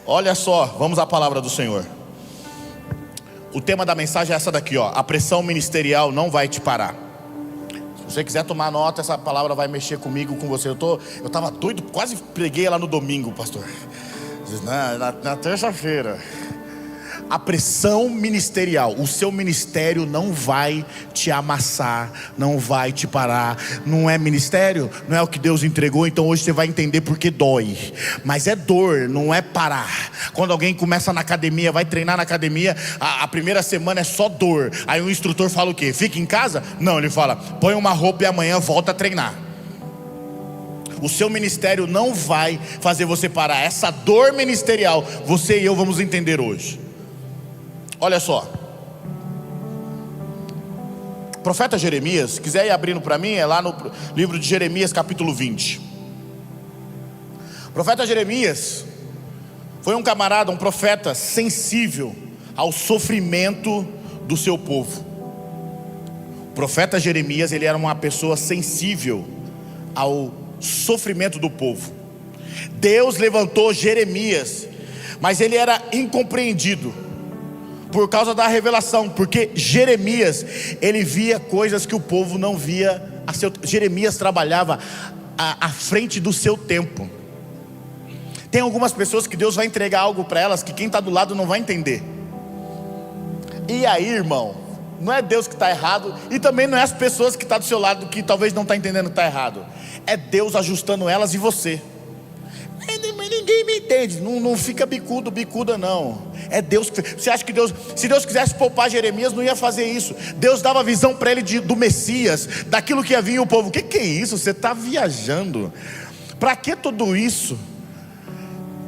Olha só, vamos à palavra do Senhor. O tema da mensagem é essa daqui, ó. A pressão ministerial não vai te parar. Se você quiser tomar nota, essa palavra vai mexer comigo, com você. Eu tava doido, quase preguei ela no domingo, pastor. Na terça-feira. A pressão ministerial, o seu ministério não vai te amassar, não vai te parar. Não é ministério, não é o que Deus entregou. Então hoje você vai entender porque dói. Mas é dor, não é parar. Quando alguém começa na academia, vai treinar na academia, a primeira semana é só dor. Aí o instrutor fala o quê? Fica em casa? Não, ele fala, põe uma roupa e amanhã volta a treinar. O seu ministério não vai fazer você parar. Essa dor ministerial, você e eu vamos entender hoje. Olha só, profeta Jeremias, quiser ir abrindo para mim, é lá no livro de Jeremias capítulo 20. Profeta Jeremias foi um camarada, um profeta sensível ao sofrimento do seu povo. O profeta Jeremias, ele era uma pessoa sensível ao sofrimento do povo. Deus levantou Jeremias, mas ele era incompreendido por causa da revelação, porque Jeremias, ele via coisas que o povo não via. Jeremias trabalhava à frente do seu tempo. Tem algumas pessoas que Deus vai entregar algo para elas que quem está do lado não vai entender. E aí, irmão, não é Deus que está errado, e também não é as pessoas que estão do seu lado que talvez não está entendendo que está errado. É Deus ajustando elas e você. Mas ninguém me entende. Não fica bicuda não. É Deus que... Você acha que Deus, se Deus quisesse poupar Jeremias, não ia fazer isso. Deus dava visão para ele do Messias, daquilo que ia vir o povo. O que é isso? Você está viajando. Para que tudo isso?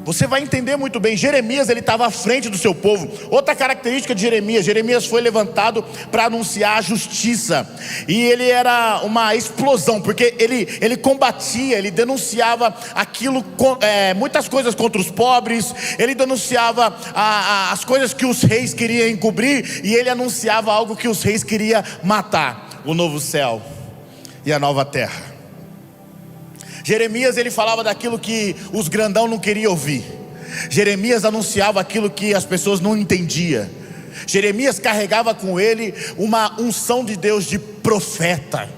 Você vai entender muito bem. Jeremias, ele estava à frente do seu povo. Outra característica de Jeremias foi levantado para anunciar a justiça. E ele era uma explosão, porque ele combatia, ele denunciava aquilo, muitas coisas contra os pobres. Ele denunciava as coisas que os reis queriam encobrir, e ele anunciava algo que os reis queriam matar: o novo céu e a nova terra. Jeremias, ele falava daquilo que os grandão não queriam ouvir. Jeremias anunciava aquilo que as pessoas não entendiam. Jeremias carregava com ele uma unção de Deus de profeta.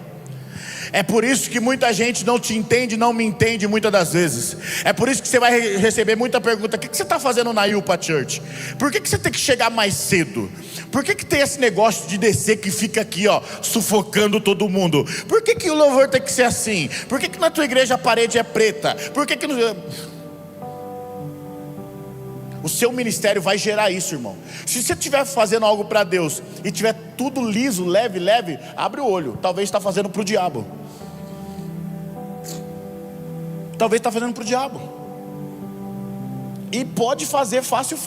É por isso que muita gente não te entende, não me entende muitas das vezes. É por isso que você vai receber muita pergunta: o que você está fazendo na Ilpa Church? Por que você tem que chegar mais cedo? Por que tem esse negócio de descer que fica aqui, ó, sufocando todo mundo? Por que o louvor tem que ser assim? Por que na tua igreja a parede é preta? Por que O seu ministério vai gerar isso, irmão. Se você estiver fazendo algo para Deus e tiver tudo liso, leve, abre o olho. Talvez está fazendo para o diabo. Talvez está fazendo para o diabo. E pode fazer fácil.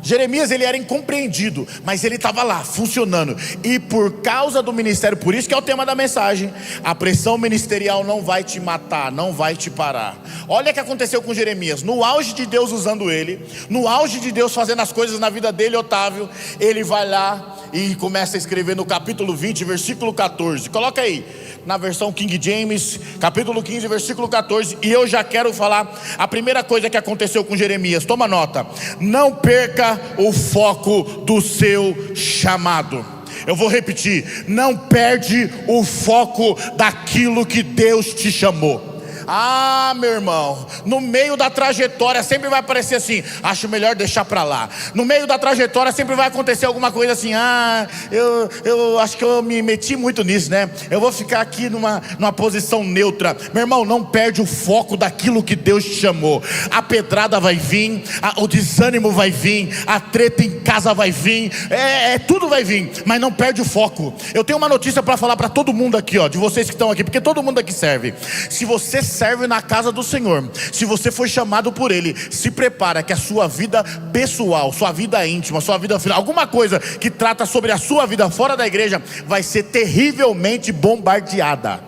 Jeremias, ele era incompreendido, mas ele estava lá, funcionando. E por causa do ministério, por isso que é o tema da mensagem, a pressão ministerial não vai te matar, não vai te parar. Olha o que aconteceu com Jeremias. No auge de Deus usando ele, no auge de Deus fazendo as coisas na vida dele, Otávio, ele vai lá e começa a escrever no capítulo 20, versículo 14. Coloca aí, na versão King James, capítulo 15, versículo 14. E eu já quero falar a primeira coisa que aconteceu com Jeremias. Toma nota: não perca o foco do seu chamado. Eu vou repetir: não perde o foco daquilo que Deus te chamou. Ah, meu irmão, no meio da trajetória sempre vai aparecer assim: acho melhor deixar para lá. No meio da trajetória sempre vai acontecer alguma coisa assim: eu acho que eu me meti muito nisso, né? Eu vou ficar aqui numa posição neutra. Meu irmão, não perde o foco daquilo que Deus te chamou. A pedrada vai vir, o desânimo vai vir, a treta em casa vai vir, tudo vai vir, mas não perde o foco. Eu tenho uma notícia para falar para todo mundo aqui, ó, de vocês que estão aqui, porque todo mundo aqui serve. Se você serve na casa do Senhor, se você foi chamado por Ele, se prepara que a sua vida pessoal, sua vida íntima, sua vida final, alguma coisa que trata sobre a sua vida fora da igreja, vai ser terrivelmente bombardeada.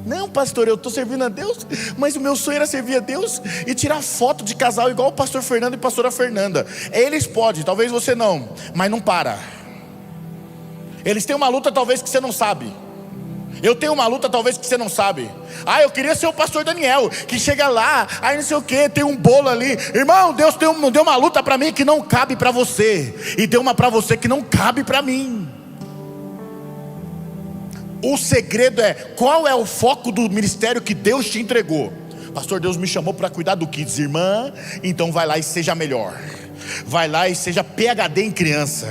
Não, pastor, eu estou servindo a Deus, mas o meu sonho era servir a Deus e tirar foto de casal igual o pastor Fernando e pastora Fernanda. Eles podem, talvez você não, mas não para. Eles têm uma luta talvez que você não sabe. Eu tenho uma luta talvez que você não sabe. Eu queria ser o pastor Daniel, que chega lá, aí não sei o que, tem um bolo ali. Irmão, Deus deu uma luta para mim que não cabe para você, e deu uma para você que não cabe para mim. O segredo é, qual é o foco do ministério que Deus te entregou? Pastor, Deus me chamou para cuidar do kids. Irmã, então vai lá e seja melhor. Vai lá e seja PhD em criança.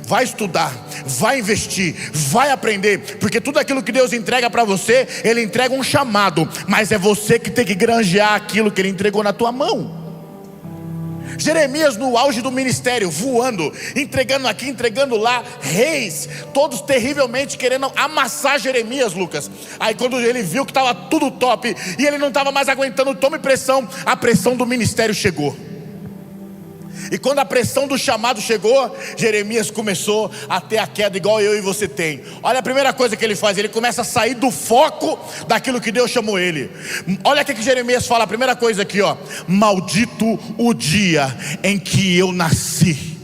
Vai estudar, vai investir, vai aprender. Porque tudo aquilo que Deus entrega para você, Ele entrega um chamado, mas é você que tem que granjear aquilo que Ele entregou na tua mão. Jeremias no auge do ministério, voando, entregando aqui, entregando lá, reis, todos terrivelmente querendo amassar Jeremias, Lucas. Aí quando ele viu que estava tudo top, e ele não estava mais aguentando toma e pressão, a pressão do ministério chegou. E quando a pressão do chamado chegou, Jeremias começou a ter a queda igual eu e você tem. Olha a primeira coisa que ele faz, ele começa a sair do foco daquilo que Deus chamou ele. Olha o que Jeremias fala, a primeira coisa aqui, ó: maldito o dia em que eu nasci.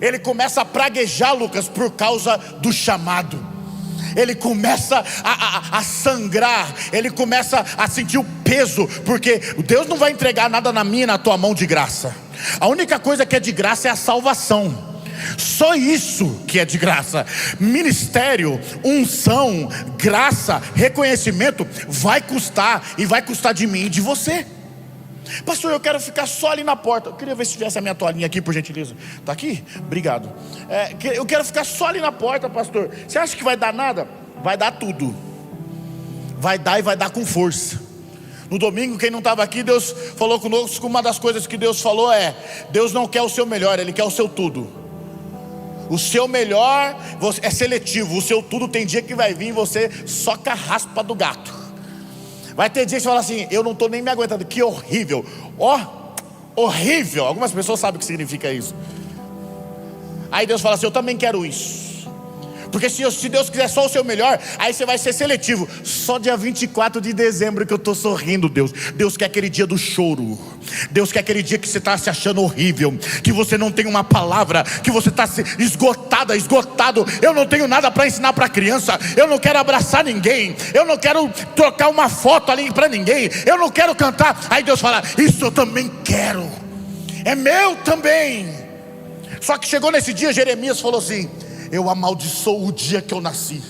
Ele começa a praguejar, Lucas, por causa do chamado. Ele começa a sangrar, ele começa a sentir o peso, porque Deus não vai entregar nada na minha e na tua mão de graça. A única coisa que é de graça é a salvação. Só isso que é de graça. Ministério, unção, graça, reconhecimento vai custar, e vai custar de mim e de você. Pastor, eu quero ficar só ali na porta. Eu queria ver se tivesse a minha toalhinha aqui, por gentileza. Está aqui? Obrigado. Eu quero ficar só ali na porta, pastor. Você acha que vai dar nada? Vai dar tudo. Vai dar, e vai dar com força. No domingo, quem não estava aqui, Deus falou conosco. Uma das coisas que Deus falou é: Deus não quer o seu melhor, Ele quer o seu tudo. O seu melhor é seletivo. O seu tudo tem dia que vai vir e você soca a raspa do gato. Vai ter dia que você fala assim: eu não estou nem me aguentando, que horrível. Horrível. Algumas pessoas sabem o que significa isso. Aí Deus fala assim: eu também quero isso. Porque se Deus quiser só o seu melhor, aí você vai ser seletivo. Só dia 24 de dezembro que eu estou sorrindo, Deus. Deus quer aquele dia do choro. Deus quer aquele dia que você está se achando horrível, que você não tem uma palavra, que você está esgotado. Eu não tenho nada para ensinar para criança. Eu não quero abraçar ninguém. Eu não quero trocar uma foto ali para ninguém. Eu não quero cantar. Aí Deus fala: isso eu também quero. É meu também. Só que chegou nesse dia, Jeremias falou assim: eu amaldiçoo o dia que eu nasci.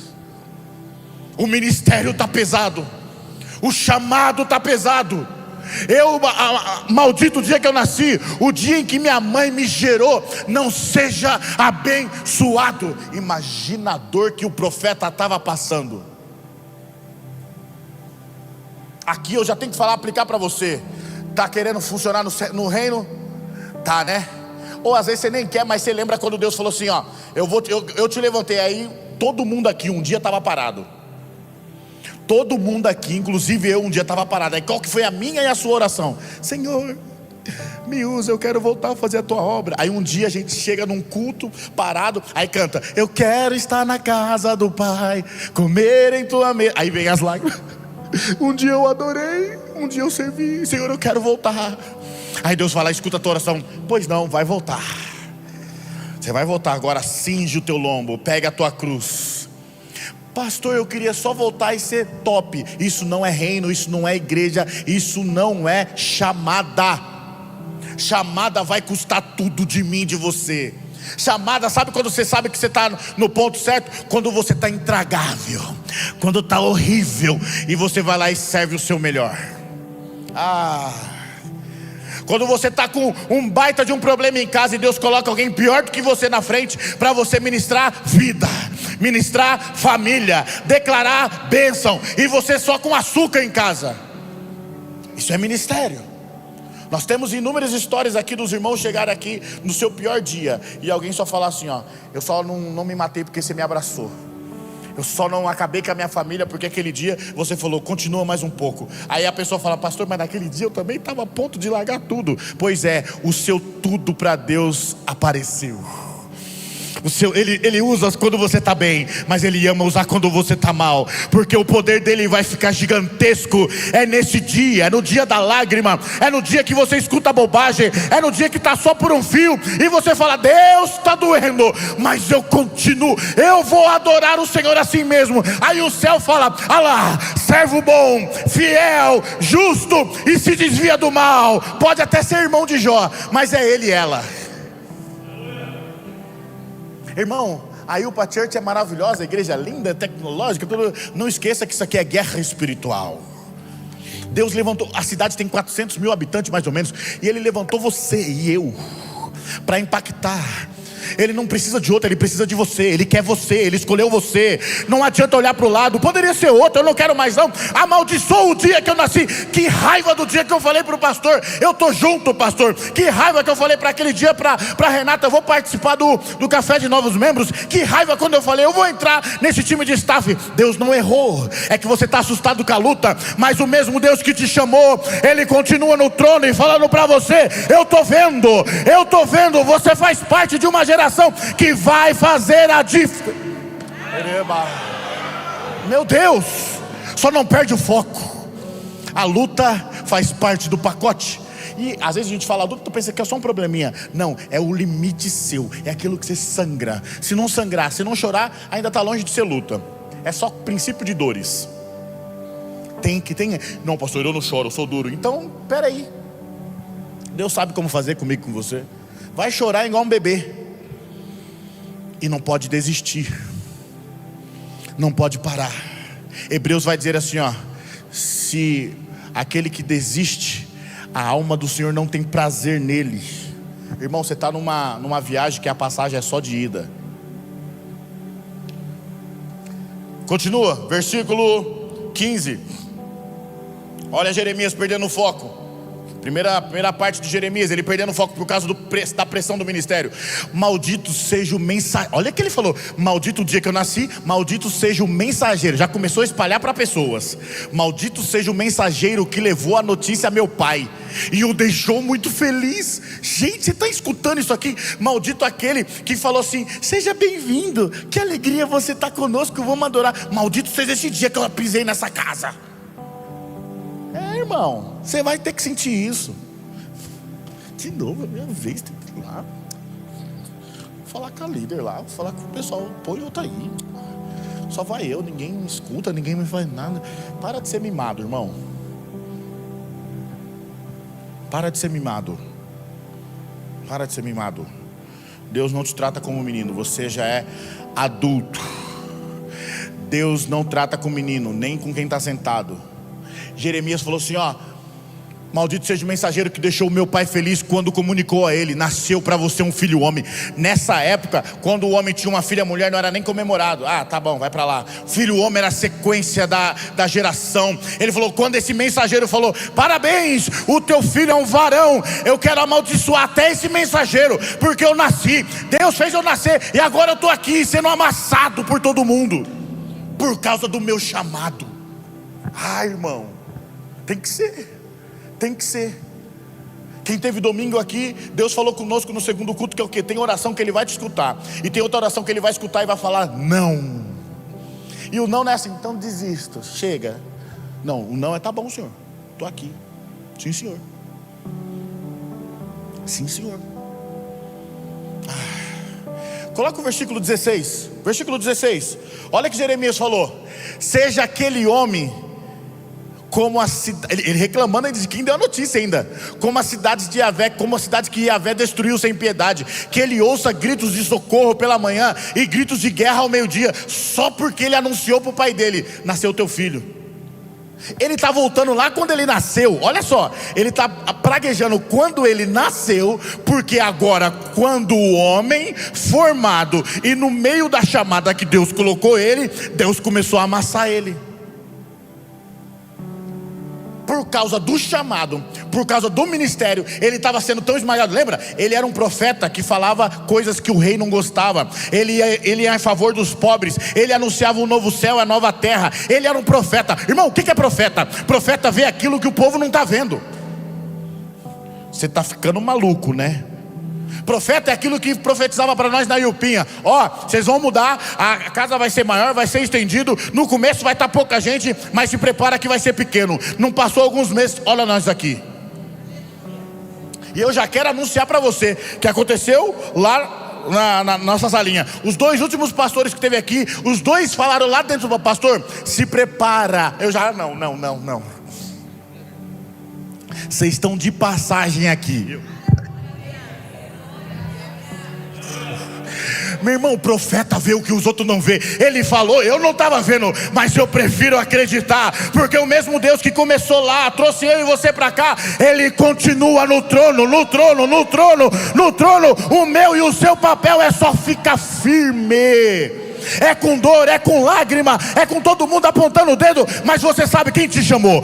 O ministério está pesado, o chamado está pesado. Maldito o dia que eu nasci, o dia em que minha mãe me gerou não seja abençoado. Imagina a dor que o profeta estava passando. Aqui eu já tenho que aplicar para você. Está querendo funcionar no reino? Tá, né? Ou às vezes você nem quer, mas você lembra quando Deus falou assim: ó, eu te levantei. Aí todo mundo aqui um dia estava parado. Todo mundo aqui, inclusive eu, um dia estava parado. Aí qual que foi a minha e a sua oração? Senhor, me usa, eu quero voltar a fazer a tua obra. Aí um dia a gente chega num culto parado, aí canta: eu quero estar na casa do Pai, comer em tua mesa. Aí vem as lágrimas. Um dia eu adorei, um dia eu servi. Senhor, eu quero voltar. Aí Deus fala: escuta a tua oração. Pois não, vai voltar. Você vai voltar agora. Cinge o teu lombo, pega a tua cruz. Pastor, eu queria só voltar e ser top. Isso não é reino, isso não é igreja, isso não é chamada. Chamada vai custar tudo de mim, de você. Chamada, sabe quando você sabe que você está no ponto certo? Quando você está intragável, quando está horrível, e você vai lá e serve o seu melhor. Quando você está com um baita de um problema em casa, e Deus coloca alguém pior do que você na frente, para você ministrar vida, ministrar família, declarar bênção, e você só com açúcar em casa. Isso é ministério. Nós temos inúmeras histórias aqui dos irmãos chegarem aqui no seu pior dia, e alguém só falar assim: ó, eu só não me matei porque você me abraçou. Eu só não acabei com a minha família porque aquele dia você falou: continua mais um pouco. Aí a pessoa fala: pastor, mas naquele dia eu também estava a ponto de largar tudo. Pois é, o seu tudo para Deus apareceu. Ele usa quando você está bem, mas Ele ama usar quando você está mal, porque o poder dele vai ficar gigantesco. É nesse dia, é no dia da lágrima, é no dia que você escuta bobagem, é no dia que está só por um fio, e você fala: Deus está doendo, mas eu continuo, eu vou adorar o Senhor assim mesmo. Aí o céu fala: ah lá, servo bom, fiel, justo, e se desvia do mal. Pode até ser irmão de Jó, mas é ele e ela. Irmão, a Ilpa Church é maravilhosa, a igreja é linda, tecnológica, tudo. Não esqueça que isso aqui é guerra espiritual. Deus levantou, a cidade tem 400 mil habitantes mais ou menos, e Ele levantou você e eu para impactar. Ele não precisa de outro, Ele precisa de você. Ele quer você, Ele escolheu você. Não adianta olhar para o lado, poderia ser outro, eu não quero mais não. Amaldiçoa o dia que eu nasci. Que raiva do dia que eu falei para o pastor: eu estou junto, pastor. Que raiva que eu falei para aquele dia para Renata: eu vou participar do café de novos membros. Que raiva quando eu falei: eu vou entrar nesse time de staff. Deus não errou, é que você está assustado com a luta. Mas o mesmo Deus que te chamou, Ele continua no trono e falando para você: eu estou vendo, você faz parte de uma geração que vai fazer a diferença. Meu Deus, só não perde o foco. A luta faz parte do pacote. E às vezes a gente fala luta, tu pensa que é só um probleminha. Não, é o limite seu, é aquilo que você sangra. Se não sangrar, se não chorar, ainda está longe de ser luta. É só princípio de dores. Não, pastor, eu não choro, eu sou duro. Então, peraí, Deus sabe como fazer comigo, com você. Vai chorar igual um bebê. E não pode desistir, não pode parar. Hebreus vai dizer assim, ó: se aquele que desiste, a alma do Senhor não tem prazer nele. Irmão, você está numa viagem que a passagem é só de ida. Continua, versículo 15. Olha Jeremias perdendo o foco. Primeira parte de Jeremias, ele perdendo o foco por causa da pressão do ministério. Maldito seja o mensageiro. Olha o que ele falou: maldito o dia que eu nasci, maldito seja o mensageiro. Já começou a espalhar para pessoas. Maldito seja o mensageiro que levou a notícia a meu pai e o deixou muito feliz. Gente, você está escutando isso aqui? Maldito aquele que falou assim: seja bem-vindo, que alegria você está conosco, vamos adorar. Maldito seja esse dia que eu pisei nessa casa. Irmão, você vai ter que sentir isso. De novo, é a minha vez, tem que ir lá. Vou falar com a líder lá, vou falar com o pessoal: põe outra aí. Só vai eu, ninguém me escuta, ninguém me faz nada. Para de ser mimado, irmão. Para de ser mimado. Para de ser mimado. Deus não te trata como menino, você já é adulto. Deus não trata com menino, nem com quem está sentado. Jeremias falou assim, ó: maldito seja o mensageiro que deixou o meu pai feliz quando comunicou a ele: nasceu para você um filho homem. Nessa época, quando o homem tinha uma filha mulher, não era nem comemorado. Ah, tá bom, vai para lá. Filho homem era a sequência da geração. Ele falou, quando esse mensageiro falou: parabéns, o teu filho é um varão, eu quero amaldiçoar até esse mensageiro, porque eu nasci, Deus fez eu nascer, e agora eu estou aqui sendo amassado por todo mundo, por causa do meu chamado. Ah, irmão, tem que ser. Quem teve domingo aqui, Deus falou conosco no segundo culto que é o quê? Tem oração que Ele vai te escutar, e tem outra oração que Ele vai escutar e vai falar não. E o não não é assim: então desisto, chega. Não, o não é: tá bom, Senhor, estou aqui. Sim, Senhor. Sim, Senhor. Coloca o versículo 16. Versículo 16. Olha o que Jeremias falou: seja aquele homem como a cidade, ele reclamando, ele diz: quem deu a notícia ainda, como as cidades de Javé, como a cidade que Javé destruiu sem piedade, que ele ouça gritos de socorro pela manhã e gritos de guerra ao meio-dia, só porque ele anunciou para o pai dele: nasceu teu filho. Ele está voltando lá quando ele nasceu. Olha só, ele está praguejando quando ele nasceu, porque agora, quando o homem formado e no meio da chamada que Deus colocou ele, Deus começou a amassar ele. Por causa do chamado, por causa do ministério, ele estava sendo tão esmagado. Lembra? Ele era um profeta que falava coisas que o rei não gostava. Ele ia a favor dos pobres. Ele anunciava um novo céu, a nova terra. Ele era um profeta. Irmão, o que é profeta? Profeta vê aquilo que o povo não está vendo. Você está ficando maluco, né? Profeta é aquilo que profetizava para nós na Iupinha: ó, vocês vão mudar, a casa vai ser maior, vai ser estendido, no começo vai estar pouca gente, mas se prepara que vai ser pequeno. Não passou alguns meses, olha nós aqui. E eu já quero anunciar para você que aconteceu lá na nossa salinha. Os 2 últimos pastores que teve aqui, os 2 falaram lá dentro do pastor: se prepara. Eu já, não. Vocês estão de passagem aqui. Meu irmão, o profeta vê o que os outros não vê. Ele falou, eu não estava vendo, mas eu prefiro acreditar, porque o mesmo Deus que começou lá, trouxe eu e você para cá, Ele continua no trono. O meu e o seu papel é só ficar firme. É com dor, é com lágrima, é com todo mundo apontando o dedo, mas você sabe quem te chamou.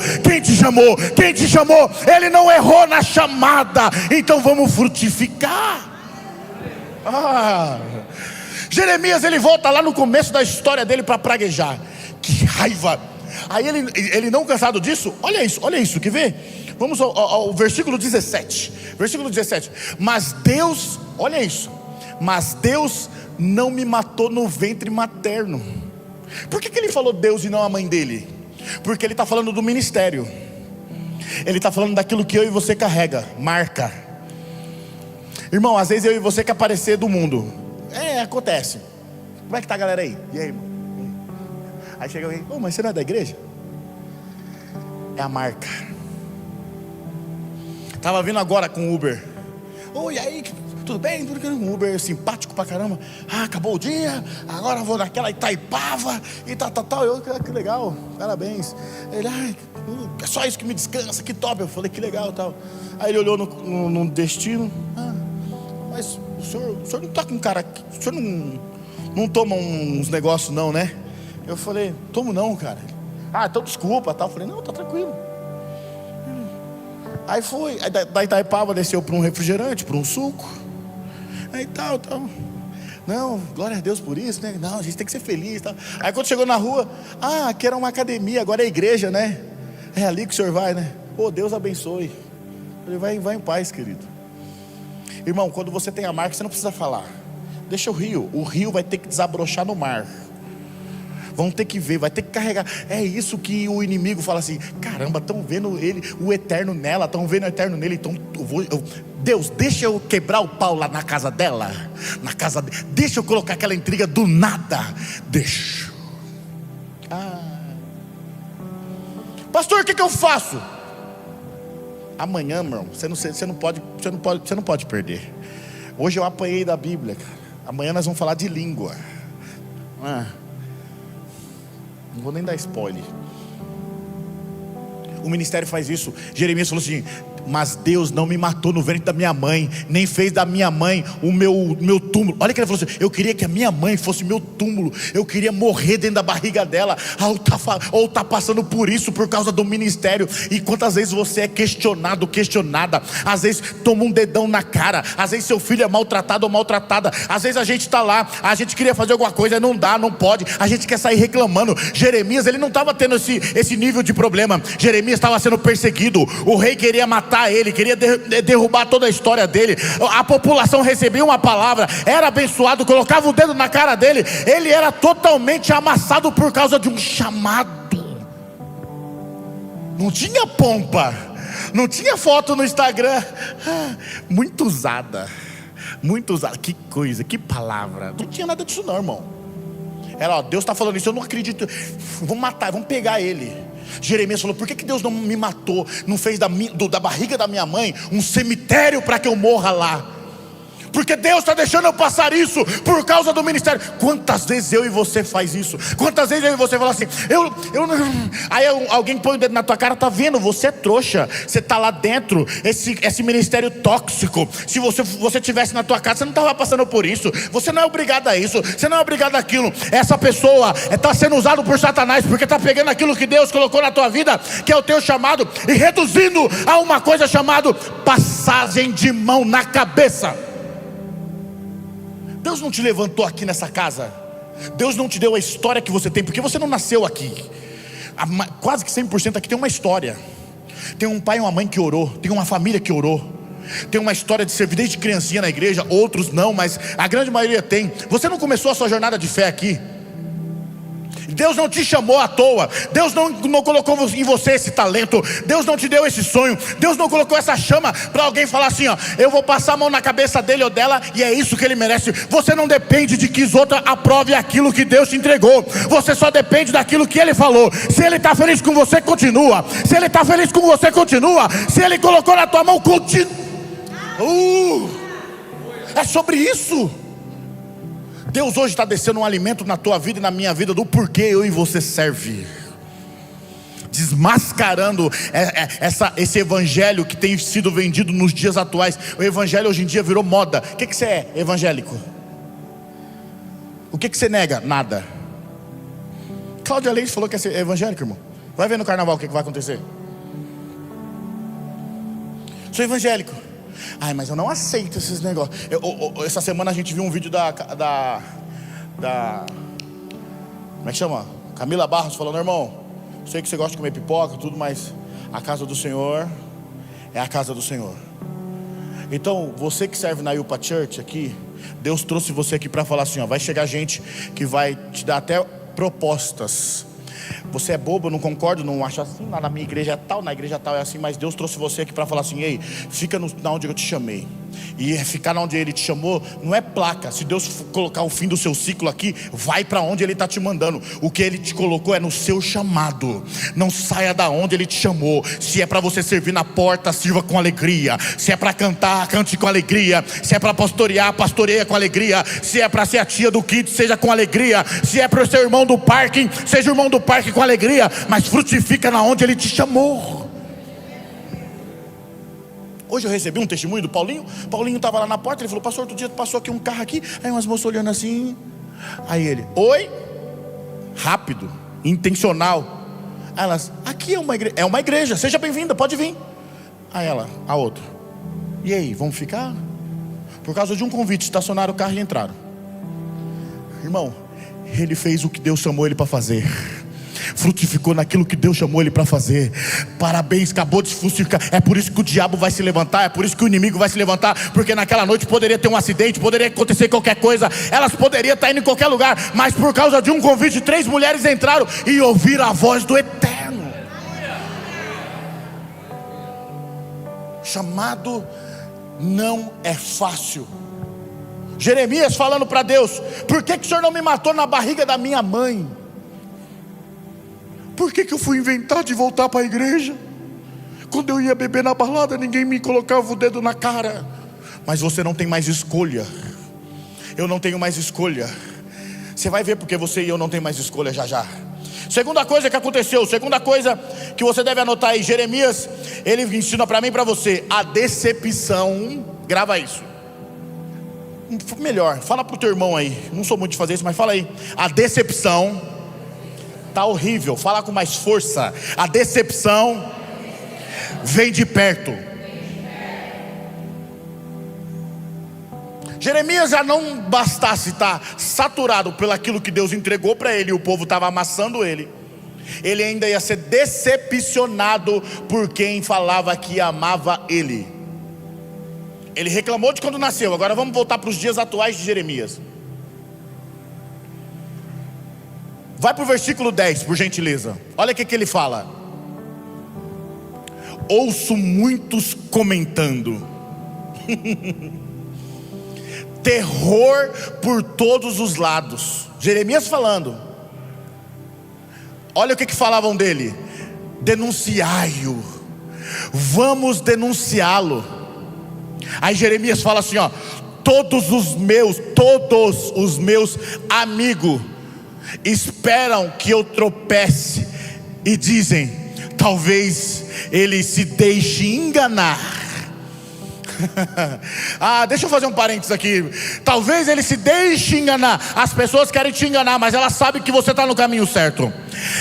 Ele não errou na chamada. Então vamos frutificar. Jeremias, ele volta lá no começo da história dele para praguejar. Que raiva. Aí ele não cansado disso, olha isso, quer ver? Vamos ao versículo 17. Mas Deus, olha isso, mas Deus não me matou no ventre materno. Por que ele falou Deus e não a mãe dele? Porque ele está falando do ministério. Ele está falando daquilo que eu e você carrega, marca. Irmão, às vezes eu e você quer aparecer do mundo. Acontece. Como é que tá a galera aí? E aí, irmão? Aí chega alguém: mas você não é da igreja? É a marca. Tava vindo agora com o Uber. E aí, tudo bem? Um Uber simpático pra caramba. Acabou o dia, agora vou naquela Itaipava e tal. Eu, que legal, parabéns. Ele: é só isso que me descansa, que top. Eu falei: que legal, tal. Aí ele olhou no destino: mas o senhor não tá com cara aqui, o senhor não toma uns negócios não, né? Eu falei: tomo não, cara. Então desculpa, tal. Eu falei: não, tá tranquilo. Aí foi, da Itaipava desceu para um refrigerante, para um suco. Aí tal. Não, glória a Deus por isso, né? Não, a gente tem que ser feliz, tal. Aí quando chegou na rua: aqui era uma academia, agora é igreja, né? É ali que o senhor vai, né? Deus abençoe. Eu falei: vai em paz, querido. Irmão, quando você tem a marca, você não precisa falar. Deixa o rio vai ter que desabrochar no mar. Vão ter que ver, vai ter que carregar. É isso que o inimigo fala assim: caramba, estão vendo ele, o eterno nela, estão vendo o eterno nele. Então Deus, deixa eu quebrar o pau lá na casa dela, deixa eu colocar aquela intriga do nada. Deixa. Pastor, o que eu faço? Amanhã, irmão, você não pode perder. Hoje eu apanhei da Bíblia, cara. Amanhã nós vamos falar de língua. Não vou nem dar spoiler. O ministério faz isso. Jeremias falou assim: mas Deus não me matou no ventre da minha mãe, nem fez da minha mãe o meu túmulo. Olha que ele falou assim: eu queria que a minha mãe fosse meu túmulo. Eu queria morrer dentro da barriga dela. Ou tá passando por isso por causa do ministério. E quantas vezes você é questionada, às vezes toma um dedão na cara, às vezes seu filho é maltratado ou maltratada, às vezes a gente está lá, a gente queria fazer alguma coisa, não dá, não pode, a gente quer sair reclamando. Jeremias, ele não estava tendo esse nível de problema. Jeremias estava sendo perseguido, o rei queria matar ele, queria derrubar toda a história dele. A população recebia uma palavra, era abençoado, colocava o dedo na cara dele. Ele era totalmente amassado por causa de um chamado. Não tinha pompa, não tinha foto no Instagram. Muito usada. Que coisa, que palavra. Não tinha nada disso não, irmão. Era: Deus está falando isso, eu não acredito, vamos matar, vamos pegar ele. Jeremias falou: por que Deus não me matou, não fez da barriga da minha mãe um cemitério para que eu morra lá? Porque Deus está deixando eu passar isso por causa do ministério. Quantas vezes eu e você faz isso? Quantas vezes eu e você fala assim: eu não... Aí alguém põe o dedo na tua cara: tá vendo? Você é trouxa, você está lá dentro, esse ministério tóxico. Se você tivesse na tua casa, você não estava passando por isso. Você não é obrigado a isso, você não é obrigado àquilo. Essa pessoa está sendo usada por Satanás, porque está pegando aquilo que Deus colocou na tua vida, que é o teu chamado, e reduzindo a uma coisa chamada passagem de mão na cabeça. Deus não te levantou aqui nessa casa, Deus não te deu a história que você tem, porque você não nasceu aqui. Quase que 100% aqui tem uma história. Tem um pai e uma mãe que orou, tem uma família que orou. tem uma história de servir desde criancinha na igreja, outros não, mas a grande maioria tem. Você não começou a sua jornada de fé aqui. Deus não te chamou à toa. Deus não colocou em você esse talento. Deus não te deu esse sonho. Deus não colocou essa chama para alguém falar assim, ó, eu vou passar a mão na cabeça dele ou dela e é isso que ele merece. Você não depende de que os outros aprovem aquilo que Deus te entregou. Você só depende daquilo que ele falou. Se ele está feliz com você, continua. Se ele está feliz com você, continua. Se ele colocou na tua mão, continua. É sobre isso. Deus hoje está descendo um alimento na tua vida e na minha vida do porquê eu e você serve, desmascarando esse evangelho que tem sido vendido nos dias atuais. O evangelho hoje em dia virou moda. O que você é evangélico? O que você nega? Nada. Cláudia Leite falou que é evangélico, irmão. Vai ver no carnaval o que vai acontecer. Sou evangélico. Ai, mas eu não aceito esses negócios. Essa semana a gente viu um vídeo da como é que chama? Camila Barros falando, irmão, sei que você gosta de comer pipoca, tudo, mas a casa do Senhor é a casa do Senhor. Então, você que serve na Yupa Church aqui, Deus trouxe você aqui para falar assim, ó, vai chegar gente que vai te dar até propostas. Você é bobo, não concordo, não acha assim, lá na minha igreja é tal, na igreja tal é assim, mas Deus trouxe você aqui para falar assim, ei, fica na onde eu te chamei. E ficar onde Ele te chamou não é placa. Se Deus colocar o fim do seu ciclo aqui, vai para onde Ele está te mandando. O que Ele te colocou é no seu chamado. Não saia da onde Ele te chamou. Se é para você servir na porta, sirva com alegria. Se é para cantar, cante com alegria. Se é para pastorear, pastoreia com alegria. Se é para ser a tia do kit, seja com alegria. Se é para ser irmão do parque, seja irmão do parque com alegria. Mas frutifica na onde Ele te chamou. Hoje eu recebi um testemunho do Paulinho. Paulinho estava lá na porta, ele falou, pastor, outro dia passou aqui um carro aqui. Aí umas moças olhando assim. Aí ele, oi? Rápido, intencional. Aí elas, aqui é uma igreja, seja bem-vinda, pode vir. Aí ela, a outra, e aí, vamos ficar? Por causa de um convite, estacionaram o carro e entraram. Irmão, ele fez o que Deus chamou ele para fazer. Frutificou naquilo que Deus chamou ele para fazer. Parabéns, acabou de frutificar. É por isso que o diabo vai se levantar, é por isso que o inimigo vai se levantar, porque naquela noite poderia ter um acidente, poderia acontecer qualquer coisa, elas poderiam estar indo em qualquer lugar, mas por causa de um convite, 3 mulheres entraram e ouviram a voz do Eterno. Chamado não é fácil. Jeremias falando para Deus, por que o Senhor não me matou na barriga da minha mãe? Por que eu fui inventar de voltar para a igreja? Quando eu ia beber na balada, ninguém me colocava o dedo na cara. Mas você não tem mais escolha. Eu não tenho mais escolha. Você vai ver porque você e eu não tem mais escolha já já. Segunda coisa que aconteceu, segunda coisa que você deve anotar aí, Jeremias, ele ensina para mim e para você, a decepção, grava isso. Melhor, fala pro teu irmão aí, não sou muito de fazer isso, mas fala aí. A decepção tá horrível, fala com mais força. A decepção vem de perto. Jeremias já não bastasse estar saturado pelo aquilo que Deus entregou para ele, e o povo estava amassando ele. Ele ainda ia ser decepcionado por quem falava que amava ele. Ele reclamou de quando nasceu. Agora vamos voltar para os dias atuais de Jeremias. Vai para o versículo 10, por gentileza. Olha o que ele fala. Ouço muitos comentando. Terror por todos os lados. Jeremias falando. Olha o que falavam dele. Denunciai-o. Vamos denunciá-lo. Aí Jeremias fala assim, ó. Todos os meus amigos esperam que eu tropece e dizem, talvez ele se deixe enganar. Deixa eu fazer um parênteses aqui. Talvez ele se deixe enganar. As pessoas querem te enganar, mas elas sabem que você está no caminho certo.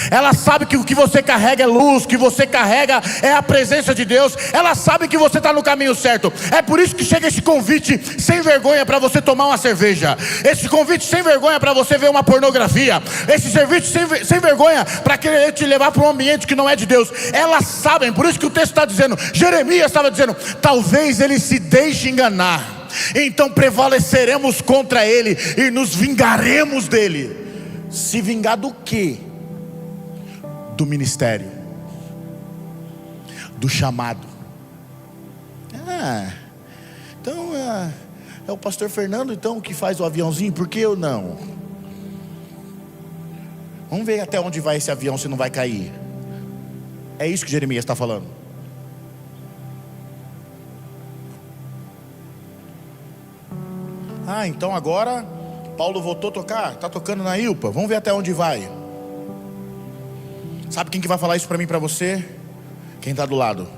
Ela sabe que o que você carrega é luz, que você carrega é a presença de Deus. Ela sabe que você está no caminho certo. É por isso que chega esse convite sem vergonha para você tomar uma cerveja, esse convite sem vergonha para você ver uma pornografia, esse convite sem vergonha para querer te levar para um ambiente que não é de Deus. Elas sabem, por isso que o texto está dizendo, Jeremias estava dizendo, talvez ele se deixe enganar, então prevaleceremos contra ele e nos vingaremos dele. Se vingar do quê? Do ministério, do chamado. Então é o pastor Fernando então que faz o aviãozinho, por que eu não? Vamos ver até onde vai esse avião, se não vai cair. É isso que Jeremias está falando. Então agora Paulo voltou a tocar, está tocando na Ilpa, vamos ver até onde vai. Sabe quem que vai falar isso para mim e para você? Quem está do lado.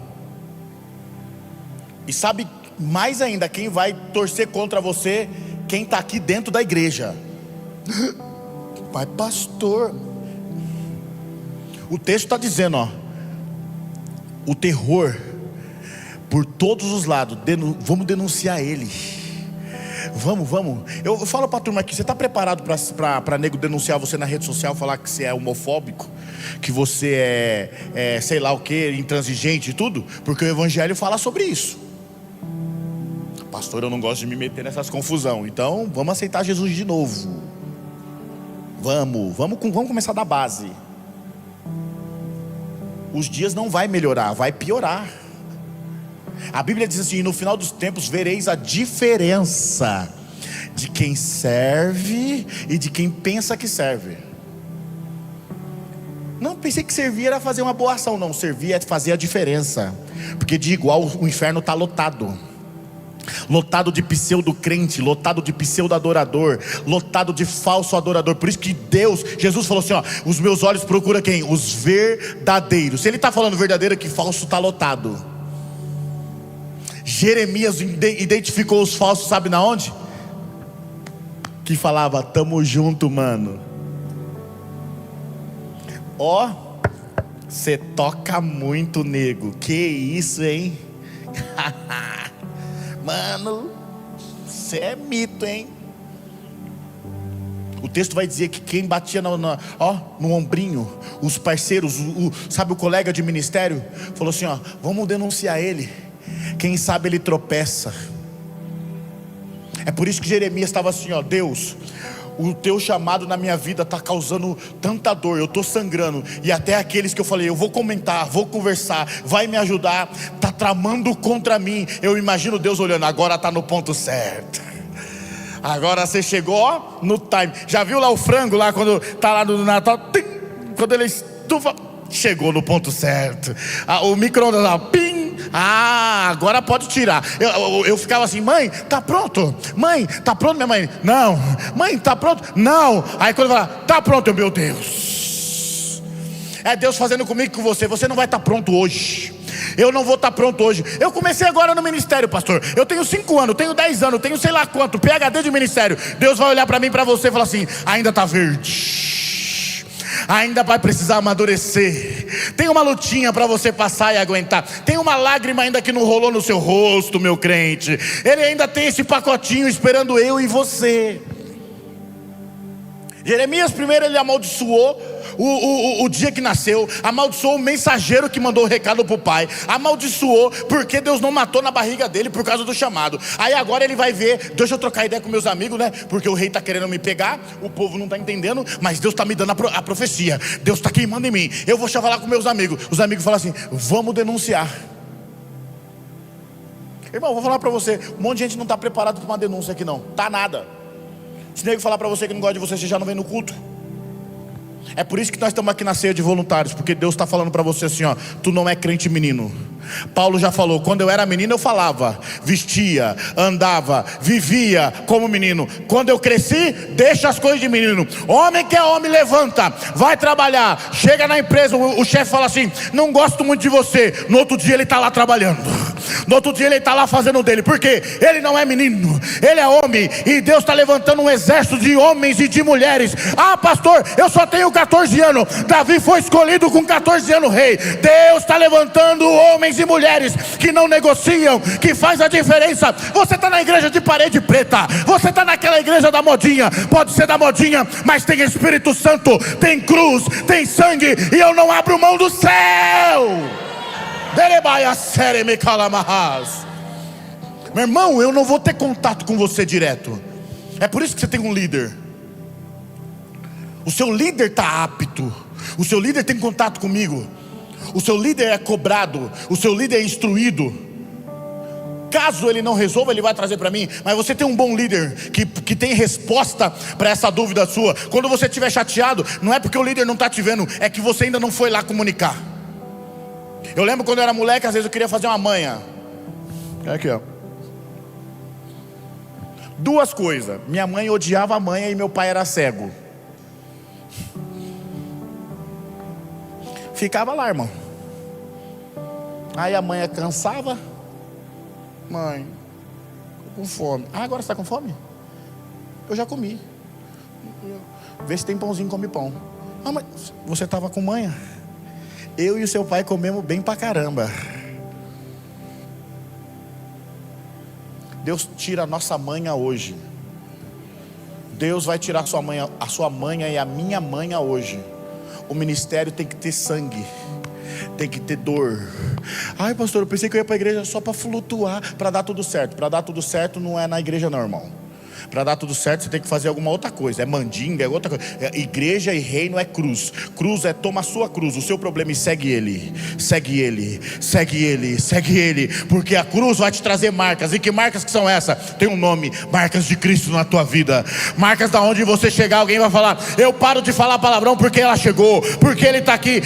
E sabe mais ainda quem vai torcer contra você? Quem está aqui dentro da igreja. Pai pastor, o texto está dizendo, o terror por todos os lados, vamos denunciar ele. Vamos. Eu falo para a turma aqui, você está preparado para nego denunciar você na rede social, falar que você é homofóbico, que você é sei lá o que, intransigente e tudo? Porque o evangelho fala sobre isso. Pastor, eu não gosto de me meter nessas confusão, então vamos aceitar Jesus de novo. Vamos começar da base. Os dias não vai melhorar, vai piorar. A Bíblia diz assim, no final dos tempos vereis a diferença de quem serve e de quem pensa que serve. Não pensei que servir era fazer uma boa ação, não, servir é fazer a diferença. Porque de igual o inferno está lotado de pseudo crente, lotado de pseudo adorador, lotado de falso adorador. Por isso que Jesus falou assim, os meus olhos procuram quem? Os verdadeiros. Se ele está falando verdadeiro, é que falso está lotado. Jeremias identificou os falsos, sabe na onde? Que falava, tamo junto, mano. Cê toca muito, nego. Que isso, hein? Mano, cê é mito, hein? O texto vai dizer que quem batia no ombrinho, os parceiros, sabe o colega de ministério, falou assim, vamos denunciar ele. Quem sabe ele tropeça. É por isso que Jeremias estava assim, Deus, o teu chamado na minha vida está causando tanta dor, eu estou sangrando. E até aqueles que eu falei, eu vou comentar, vou conversar, vai me ajudar, está tramando contra mim. Eu imagino Deus olhando, agora está no ponto certo. Agora você chegou no time. Já viu lá o frango lá quando está lá no Natal? Quando ele estufa, chegou no ponto certo. O micro-ondas lá, pim. Agora pode tirar. Eu ficava assim, mãe, tá pronto? Mãe, tá pronto, minha mãe? Não. Mãe, tá pronto? Não. Aí quando eu falava, tá pronto, meu Deus. É Deus fazendo comigo e com você. Você não vai estar pronto hoje. Eu não vou estar pronto hoje. Eu comecei agora no ministério, pastor. Eu tenho 5 anos, tenho 10 anos, tenho sei lá quanto, PhD de ministério. Deus vai olhar para mim, para você e falar assim, ainda tá verde, ainda vai precisar amadurecer. Tem uma lutinha para você passar e aguentar. Tem uma lágrima ainda que não rolou no seu rosto, meu crente. Ele ainda tem esse pacotinho esperando eu e você. Jeremias primeiro ele amaldiçoou o dia que nasceu, amaldiçoou o mensageiro que mandou o recado para o pai, amaldiçoou porque Deus não matou na barriga dele por causa do chamado. Aí agora ele vai ver, deixa eu trocar ideia com meus amigos, né? Porque o rei está querendo me pegar, o povo não está entendendo, mas Deus está me dando a profecia, Deus está queimando em mim, eu vou falar com meus amigos. Os amigos falam assim, vamos denunciar. Irmão, vou falar para você, um monte de gente não está preparado para uma denúncia aqui não, tá nada. Se nego falar para você que não gosta de você, você já não vem no culto. É por isso que nós estamos aqui na ceia de voluntários, porque Deus está falando para você assim, tu não é crente menino. Paulo já falou, quando eu era menino eu falava, vestia, andava, vivia como menino. Quando eu cresci, deixa as coisas de menino. Homem que é homem, levanta, vai trabalhar. Chega na empresa, o chefe fala assim, não gosto muito de você. No outro dia ele está lá trabalhando. No outro dia ele está lá fazendo o dele, porque ele não é menino, ele é homem, e Deus está levantando um exército de homens e de mulheres. Ah, pastor, eu só tenho 14 anos. Davi foi escolhido com 14 anos rei. Deus está levantando homens e mulheres que não negociam, que faz a diferença. Você está na igreja de parede preta, você está naquela igreja da modinha, pode ser da modinha, mas tem Espírito Santo, tem cruz, tem sangue, e eu não abro mão do céu. Meu irmão, eu não vou ter contato com você direto. É por isso que você tem um líder. O seu líder está apto, o seu líder tem contato comigo, o seu líder é cobrado, o seu líder é instruído. Caso ele não resolva, ele vai trazer para mim. Mas você tem um bom líder que tem resposta para essa dúvida sua. Quando você estiver chateado, não é porque o líder não está te vendo, é que você ainda não foi lá comunicar. Eu lembro quando eu era moleque, às vezes eu queria fazer uma manha. Aqui, ó. Duas coisas: minha mãe odiava a manha e meu pai era cego. Ficava lá, irmão. Aí a manha cansava. Mãe, tô com fome. Ah, agora você está com fome? Eu já comi. Vê se tem pãozinho, come pão. Ah, mas você estava com manha? Eu e o seu pai comemos bem pra caramba. Deus tira a nossa manha hoje. Deus vai tirar a sua manha e a minha manha hoje. O ministério tem que ter sangue, tem que ter dor. Ai, pastor, eu pensei que eu ia para a igreja só para flutuar, para dar tudo certo. Para dar tudo certo não é na igreja não, irmão. Para dar tudo certo você tem que fazer alguma outra coisa. É mandinga, é outra coisa. Igreja e reino é cruz. Cruz é toma a sua cruz, o seu problema, e segue ele. Segue ele, segue ele, segue ele. Porque a cruz vai te trazer marcas. E que marcas que são essas? Tem um nome: marcas de Cristo na tua vida. Marcas da onde você chegar, alguém vai falar: eu paro de falar palavrão porque ela chegou, porque ele está aqui.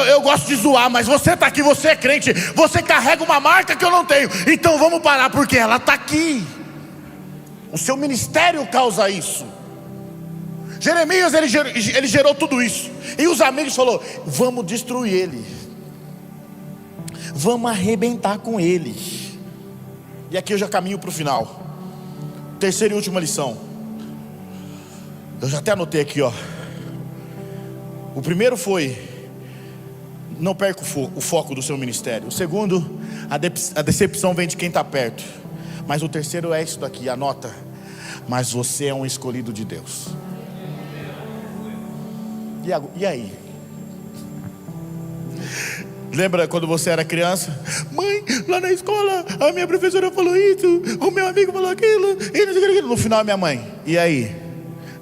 Eu gosto de zoar, mas você está aqui, você é crente, você carrega uma marca que eu não tenho. Então vamos parar, porque ela está aqui. O seu ministério causa isso. Jeremias, ele gerou tudo isso. E os amigos falaram: vamos destruir ele, vamos arrebentar com ele. E aqui eu já caminho para o final. Terceira e última lição. Eu já até anotei aqui, ó. O primeiro foi: não perca o foco do seu ministério. O segundo, a decepção vem de quem está perto. Mas o terceiro é isso daqui, anota: mas você é um escolhido de Deus. E aí? Lembra quando você era criança? Mãe, lá na escola a minha professora falou isso, o meu amigo falou aquilo, e no final a minha mãe: e aí?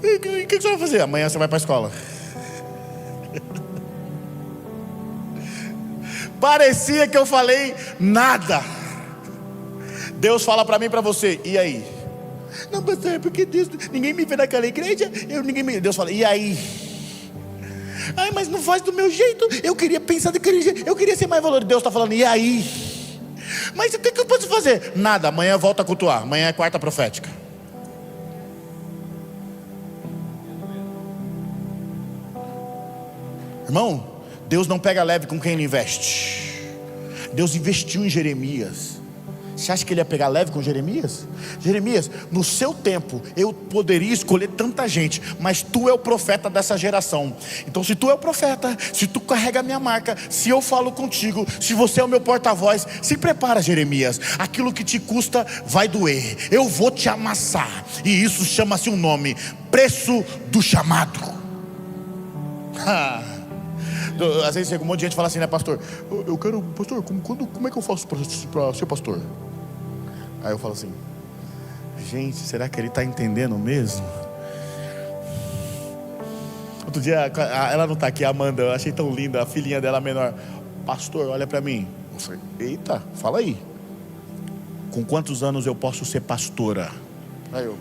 O que você vai fazer? Amanhã você vai para a escola. Parecia que eu falei nada. Deus fala para mim e para você: e aí? Não, pastor, é porque Deus, ninguém me vê naquela igreja, Deus fala: e aí? Ai, mas não faz do meu jeito, eu queria pensar daquele jeito, eu queria ser mais valoroso. Deus está falando: e aí? Mas o que eu posso fazer? Nada, amanhã volta a cultuar, amanhã é quarta profética. Irmão, Deus não pega leve com quem ele investe. Deus investiu em Jeremias. Você acha que ele ia pegar leve com Jeremias? Jeremias, no seu tempo eu poderia escolher tanta gente, mas tu é o profeta dessa geração. Então se tu é o profeta, se tu carrega a minha marca, se eu falo contigo, se você é o meu porta-voz, se prepara, Jeremias. Aquilo que te custa vai doer, eu vou te amassar. E isso chama-se um nome: preço do chamado. Às vezes chega um monte de gente e fala assim, né, pastor? Eu quero, pastor, como é que eu faço para ser pastor? Aí eu falo assim: gente, será que ele está entendendo mesmo? Outro dia, ela não está aqui, a Amanda, eu achei tão linda, a filhinha dela menor: pastor, olha para mim. Eu falei: eita, fala aí. Com quantos anos eu posso ser pastora? Aí eu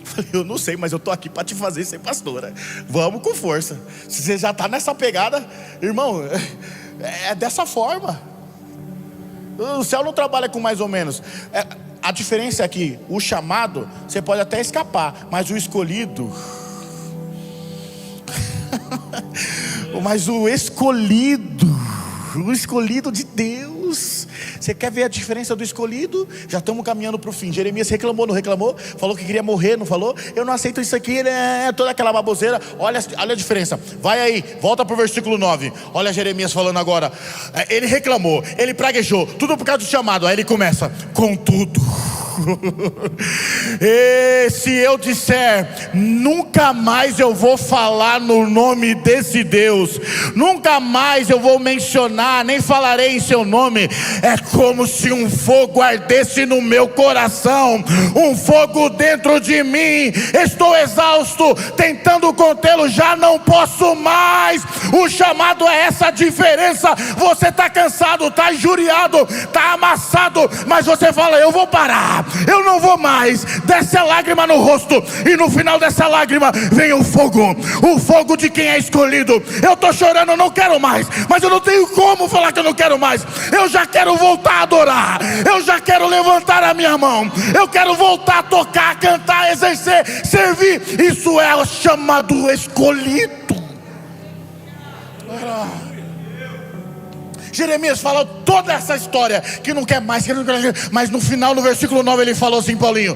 falei: eu não sei, mas eu estou aqui para te fazer ser pastora. Vamos com força. Se você já está nessa pegada, irmão, é dessa forma. O céu não trabalha com mais ou menos. A diferença é que o chamado você pode até escapar, mas o escolhido mas o escolhido, o escolhido de Deus. Você quer ver a diferença do escolhido? Já estamos caminhando para o fim. Jeremias reclamou, não reclamou? Falou que queria morrer, não falou? Eu não aceito isso aqui, né? Toda aquela baboseira. Olha a diferença. Vai aí, volta para o versículo 9. Olha Jeremias falando agora. Ele reclamou, ele praguejou, tudo por causa do chamado. Aí ele começa: contudo, e se eu disser, nunca mais eu vou falar no nome desse Deus, nunca mais eu vou mencionar, nem falarei em seu nome, é como se um fogo ardesse no meu coração, um fogo dentro de mim. Estou exausto, tentando contê-lo, já não posso mais. O chamado é essa diferença. Você está cansado, está injuriado, está amassado, mas você fala: eu vou parar, eu não vou mais. Desce a lágrima no rosto, e no final dessa lágrima vem o fogo de quem é escolhido. Eu estou chorando, não quero mais, mas eu não tenho como falar que eu não quero mais. Eu já quero voltar a adorar, eu já quero levantar a minha mão, eu quero voltar a tocar, cantar, exercer, servir. Isso é o chamado escolhido. Jeremias fala toda essa história, que não quer mais, mas no final, no versículo 9, ele falou assim: Paulinho,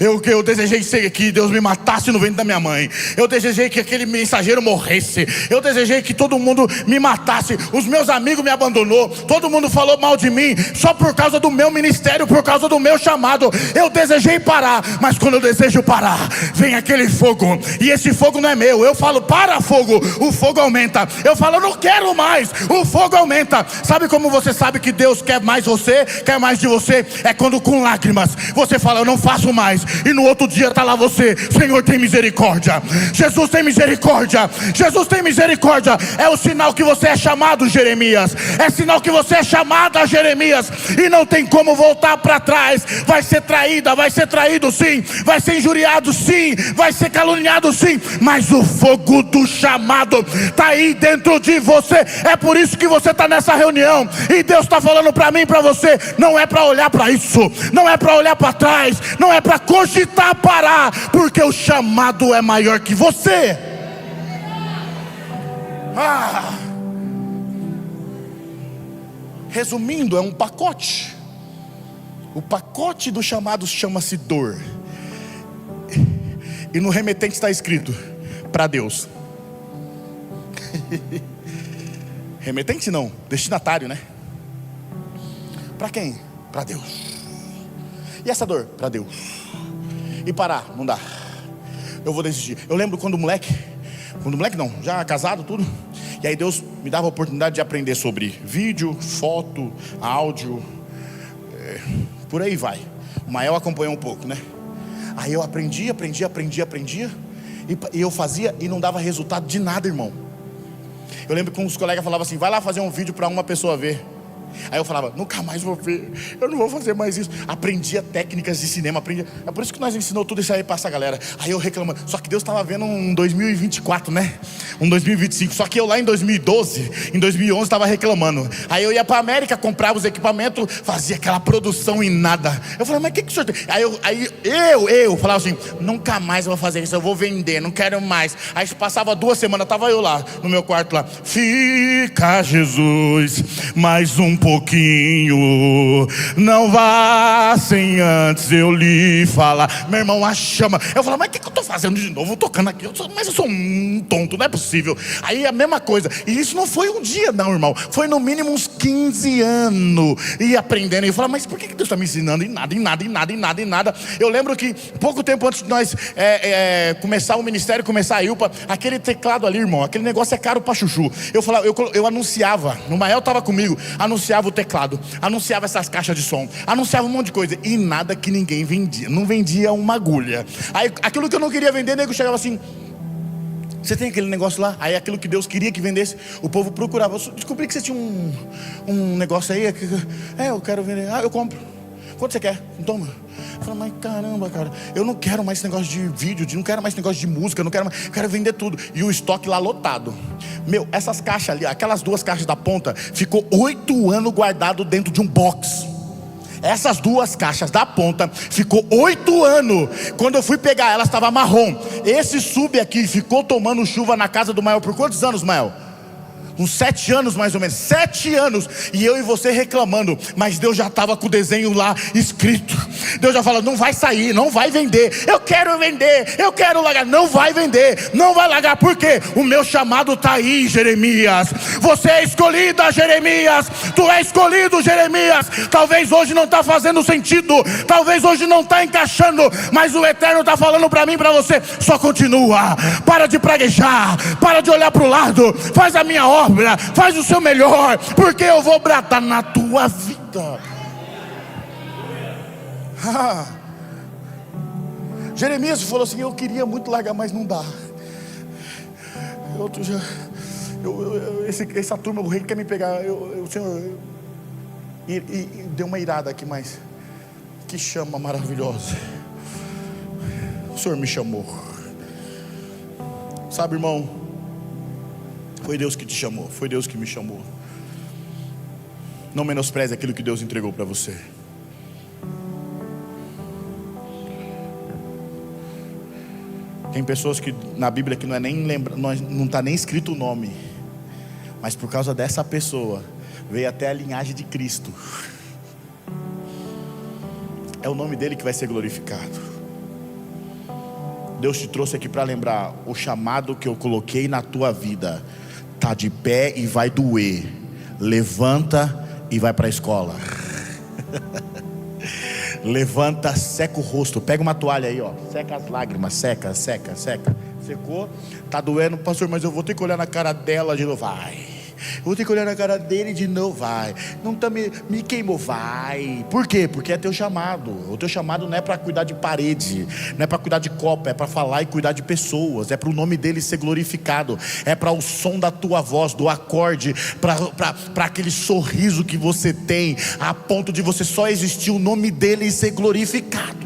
eu desejei que Deus me matasse no ventre da minha mãe, eu desejei que aquele mensageiro morresse, eu desejei que todo mundo me matasse, os meus amigos me abandonou, todo mundo falou mal de mim, só por causa do meu ministério, por causa do meu chamado. Eu desejei parar, mas quando eu desejo parar, vem aquele fogo, e esse fogo não é meu. Eu falo: para, fogo, o fogo aumenta. Eu falo: eu não quero mais, o fogo aumenta. Sabe como você sabe que Deus quer mais você, quer mais de você? É quando com lágrimas você fala: eu não faço mais, e no outro dia está lá você: Senhor, tem misericórdia, Jesus tem misericórdia, Jesus tem misericórdia. É o sinal que você é chamado, Jeremias, é sinal que você é chamada, Jeremias, e não tem como voltar para trás. Vai ser traída, vai ser traído sim, vai ser injuriado sim, vai ser caluniado sim, mas o fogo do chamado está aí dentro de você. É por isso que você está nessa reunião, e Deus está falando para mim e para você: não é para olhar para isso, não é para olhar para trás, não é para cogitar parar, porque o chamado é maior que você. Resumindo, é um pacote. O pacote do chamado chama-se dor, e no remetente está escrito: para Deus. Remetente não, destinatário, né? Para quem? Para Deus. E essa dor? Para Deus. E parar? Não dá. Eu vou desistir. Eu lembro quando moleque não, já casado, tudo. E aí Deus me dava a oportunidade de aprender sobre vídeo, foto, áudio, por aí vai. O Mael acompanhou um pouco, né? Aí eu aprendia, e eu fazia e não dava resultado de nada, irmão. Eu lembro que uns colegas falavam assim: vai lá fazer um vídeo para uma pessoa ver. Aí eu falava: nunca mais vou ver, eu não vou fazer mais isso. Aprendia técnicas de cinema, é por isso que nós ensinou tudo isso aí para essa galera. Aí eu reclamando, só que Deus estava vendo um 2024, né? Um 2025, só que eu lá em 2012, em 2011 estava reclamando. Aí eu ia para a América, comprava os equipamentos, fazia aquela produção e nada. Eu falei: mas o que o senhor tem? Aí eu falava assim: nunca mais eu vou fazer isso, eu vou vender, não quero mais. Aí passava 2 semanas, estava eu lá no meu quarto lá: fica, Jesus, mais um pouquinho, não vá sem antes eu lhe falar. Meu irmão, a chama. Eu falo: mas o que eu estou fazendo de novo, tocando aqui? Mas eu sou um tonto, não é possível. Aí a mesma coisa. E isso não foi um dia não, irmão, foi no mínimo uns 15 anos. E aprendendo, e eu falo: mas por que Deus está me ensinando? Em nada. Eu lembro que pouco tempo antes de nós começar o ministério, começar a IUPA, aquele teclado ali, irmão, aquele negócio é caro pra chuchu. Eu anunciava, o Mael estava comigo, anunciava o teclado, anunciava essas caixas de som, anunciava um monte de coisa, e nada que ninguém vendia, não vendia uma agulha. Aí aquilo que eu não queria vender, o nego chegava assim: você tem aquele negócio lá? Aí aquilo que Deus queria que vendesse, o povo procurava. Eu descobri que você tinha um negócio aí, eu quero vender. Eu compro. Quanto você quer? Toma. Eu falei: mas caramba, cara, eu não quero mais esse negócio de vídeo, não quero mais esse negócio de música, não quero mais, quero vender tudo. E o estoque lá lotado. Meu, essas caixas ali, aquelas 2 caixas da ponta, ficou 8 anos guardado dentro de um box. Essas 2 caixas da ponta ficou 8 anos. Quando eu fui pegar elas, estava marrom. Esse sub aqui ficou tomando chuva na casa do Mael por quantos anos, Mael? uns 7 anos mais ou menos, 7 anos, e eu e você reclamando, mas Deus já estava com o desenho lá escrito. Deus já falou: não vai sair, não vai vender. Eu quero vender, eu quero largar. Não vai vender, não vai largar. Por quê? O meu chamado está aí, Jeremias. Você é escolhida, Jeremias. Tu é escolhido, Jeremias. Talvez hoje não está fazendo sentido, talvez hoje não está encaixando, mas o Eterno está falando para mim e para você: só continua, para de praguejar, para de olhar para o lado, faz a minha obra, faz o seu melhor, porque eu vou bradar na tua vida. Jeremias falou assim: eu queria muito largar, mas não dá. Essa turma, o rei quer me pegar. Senhor, e deu uma irada aqui, mas que chama maravilhosa. O Senhor me chamou. Sabe, irmão, foi Deus que te chamou, foi Deus que me chamou. Não menospreze aquilo que Deus entregou para você. Tem pessoas que na Bíblia que não é nem não está nem escrito o nome, mas por causa dessa pessoa veio até a linhagem de Cristo. É o nome dele que vai ser glorificado. Deus te trouxe aqui para lembrar: o chamado que eu coloquei na tua vida está de pé e vai doer. Levanta e vai para a escola. Levanta, seca o rosto, pega uma toalha aí, ó, seca as lágrimas, seca. Secou, tá doendo, pastor, mas eu vou ter que olhar na cara dela de novo. Vai. Vou ter que olhar na cara dele de novo. Vai. Não tá me queimou. Vai. Por quê? Porque é teu chamado. O teu chamado não é para cuidar de parede, não é para cuidar de copo, é para falar e cuidar de pessoas. É para o nome dele ser glorificado. É para o som da tua voz, do acorde, para aquele sorriso que você tem, a ponto de você só existir o nome dele e ser glorificado.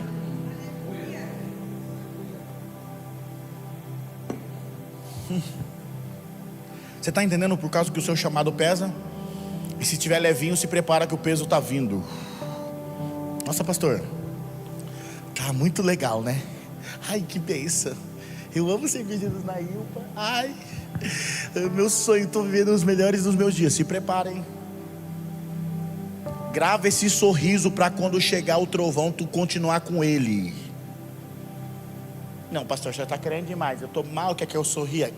Você está entendendo por causa que o seu chamado pesa? E se tiver levinho, se prepara que o peso está vindo. Nossa, pastor, tá muito legal, né? Ai, que bênção. Eu amo ser Jesus na Ilpa. Ai, meu sonho, estou vivendo os melhores dos meus dias. Se preparem. Grava esse sorriso para quando chegar o trovão, tu continuar com ele. Não, pastor, você está querendo demais. Eu estou mal, quer que eu sorria?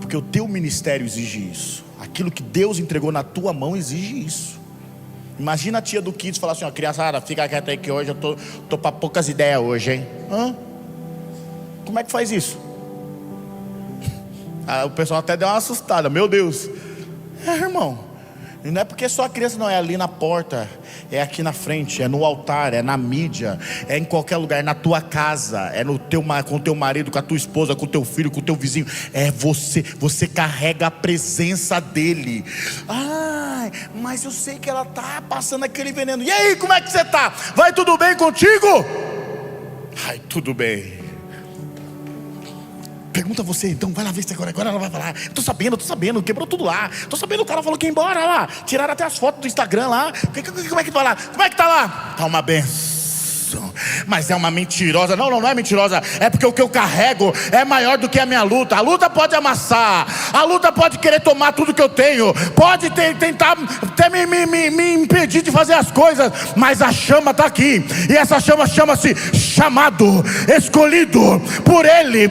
Porque o teu ministério exige isso. Aquilo que Deus entregou na tua mão exige isso. Imagina a tia do Kids falar assim: ó, criançada, fica quieta aí que hoje eu tô para poucas ideias hoje, hein? Como é que faz isso? O pessoal até deu uma assustada. Meu Deus. Irmão, e não é porque só a criança, não, é ali na porta, é aqui na frente, é no altar, é na mídia, é em qualquer lugar, na tua casa, é no com o teu marido, com a tua esposa, com o teu filho, com o teu vizinho. É você carrega a presença dele. Ai, mas eu sei que ela tá passando aquele veneno. E aí, como é que você tá? Vai tudo bem contigo? Ai, tudo bem. Pergunta você, então, vai lá ver se agora ela vai falar. Tô sabendo, quebrou tudo lá. Tô sabendo, o cara falou que ia embora lá. Tiraram até as fotos do Instagram lá. Como é que vai lá? Como é que tá lá? Tá uma benção. Mas é uma mentirosa. Não é mentirosa. É porque o que eu carrego é maior do que a minha luta. A luta pode amassar, a luta pode querer tomar tudo que eu tenho, pode tentar até me impedir de fazer as coisas, mas a chama está aqui. E essa chama chama-se chamado, escolhido por ele.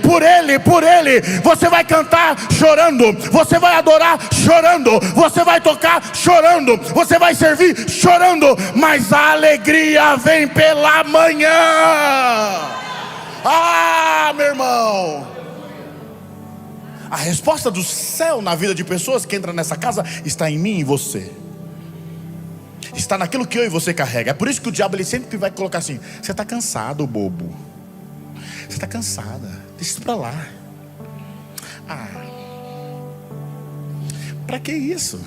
Você vai cantar chorando, você vai adorar chorando, você vai tocar chorando, você vai servir chorando, mas a alegria vem pela manhã. Meu irmão, a resposta do céu na vida de pessoas que entram nessa casa está em mim e em você. Está naquilo que eu e você carrega. É por isso que o diabo ele sempre vai colocar assim: você está cansado, bobo. Você está cansada. Deixa isso para lá. Para que isso?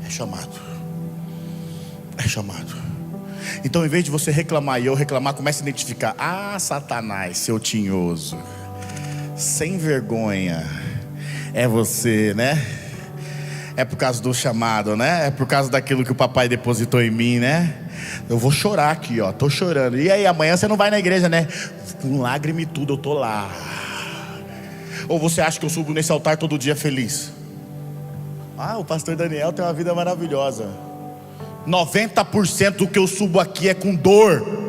É chamado. Então, em vez de você reclamar e eu reclamar, comece a identificar: Satanás, seu tinhoso, sem vergonha, é você, né? É por causa do chamado, né? É por causa daquilo que o papai depositou em mim, né? Eu vou chorar aqui, ó, tô chorando. E aí, amanhã você não vai na igreja, né? Com lágrima e tudo, eu tô lá. Ou você acha que eu subo nesse altar todo dia feliz? Ah, o pastor Daniel tem uma vida maravilhosa. 90% do que eu subo aqui é com dor.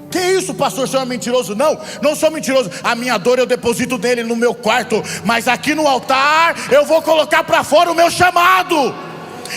Que isso, pastor, o senhor é mentiroso? Não, não sou mentiroso. A minha dor eu deposito nele no meu quarto, mas aqui no altar eu vou colocar para fora o meu chamado.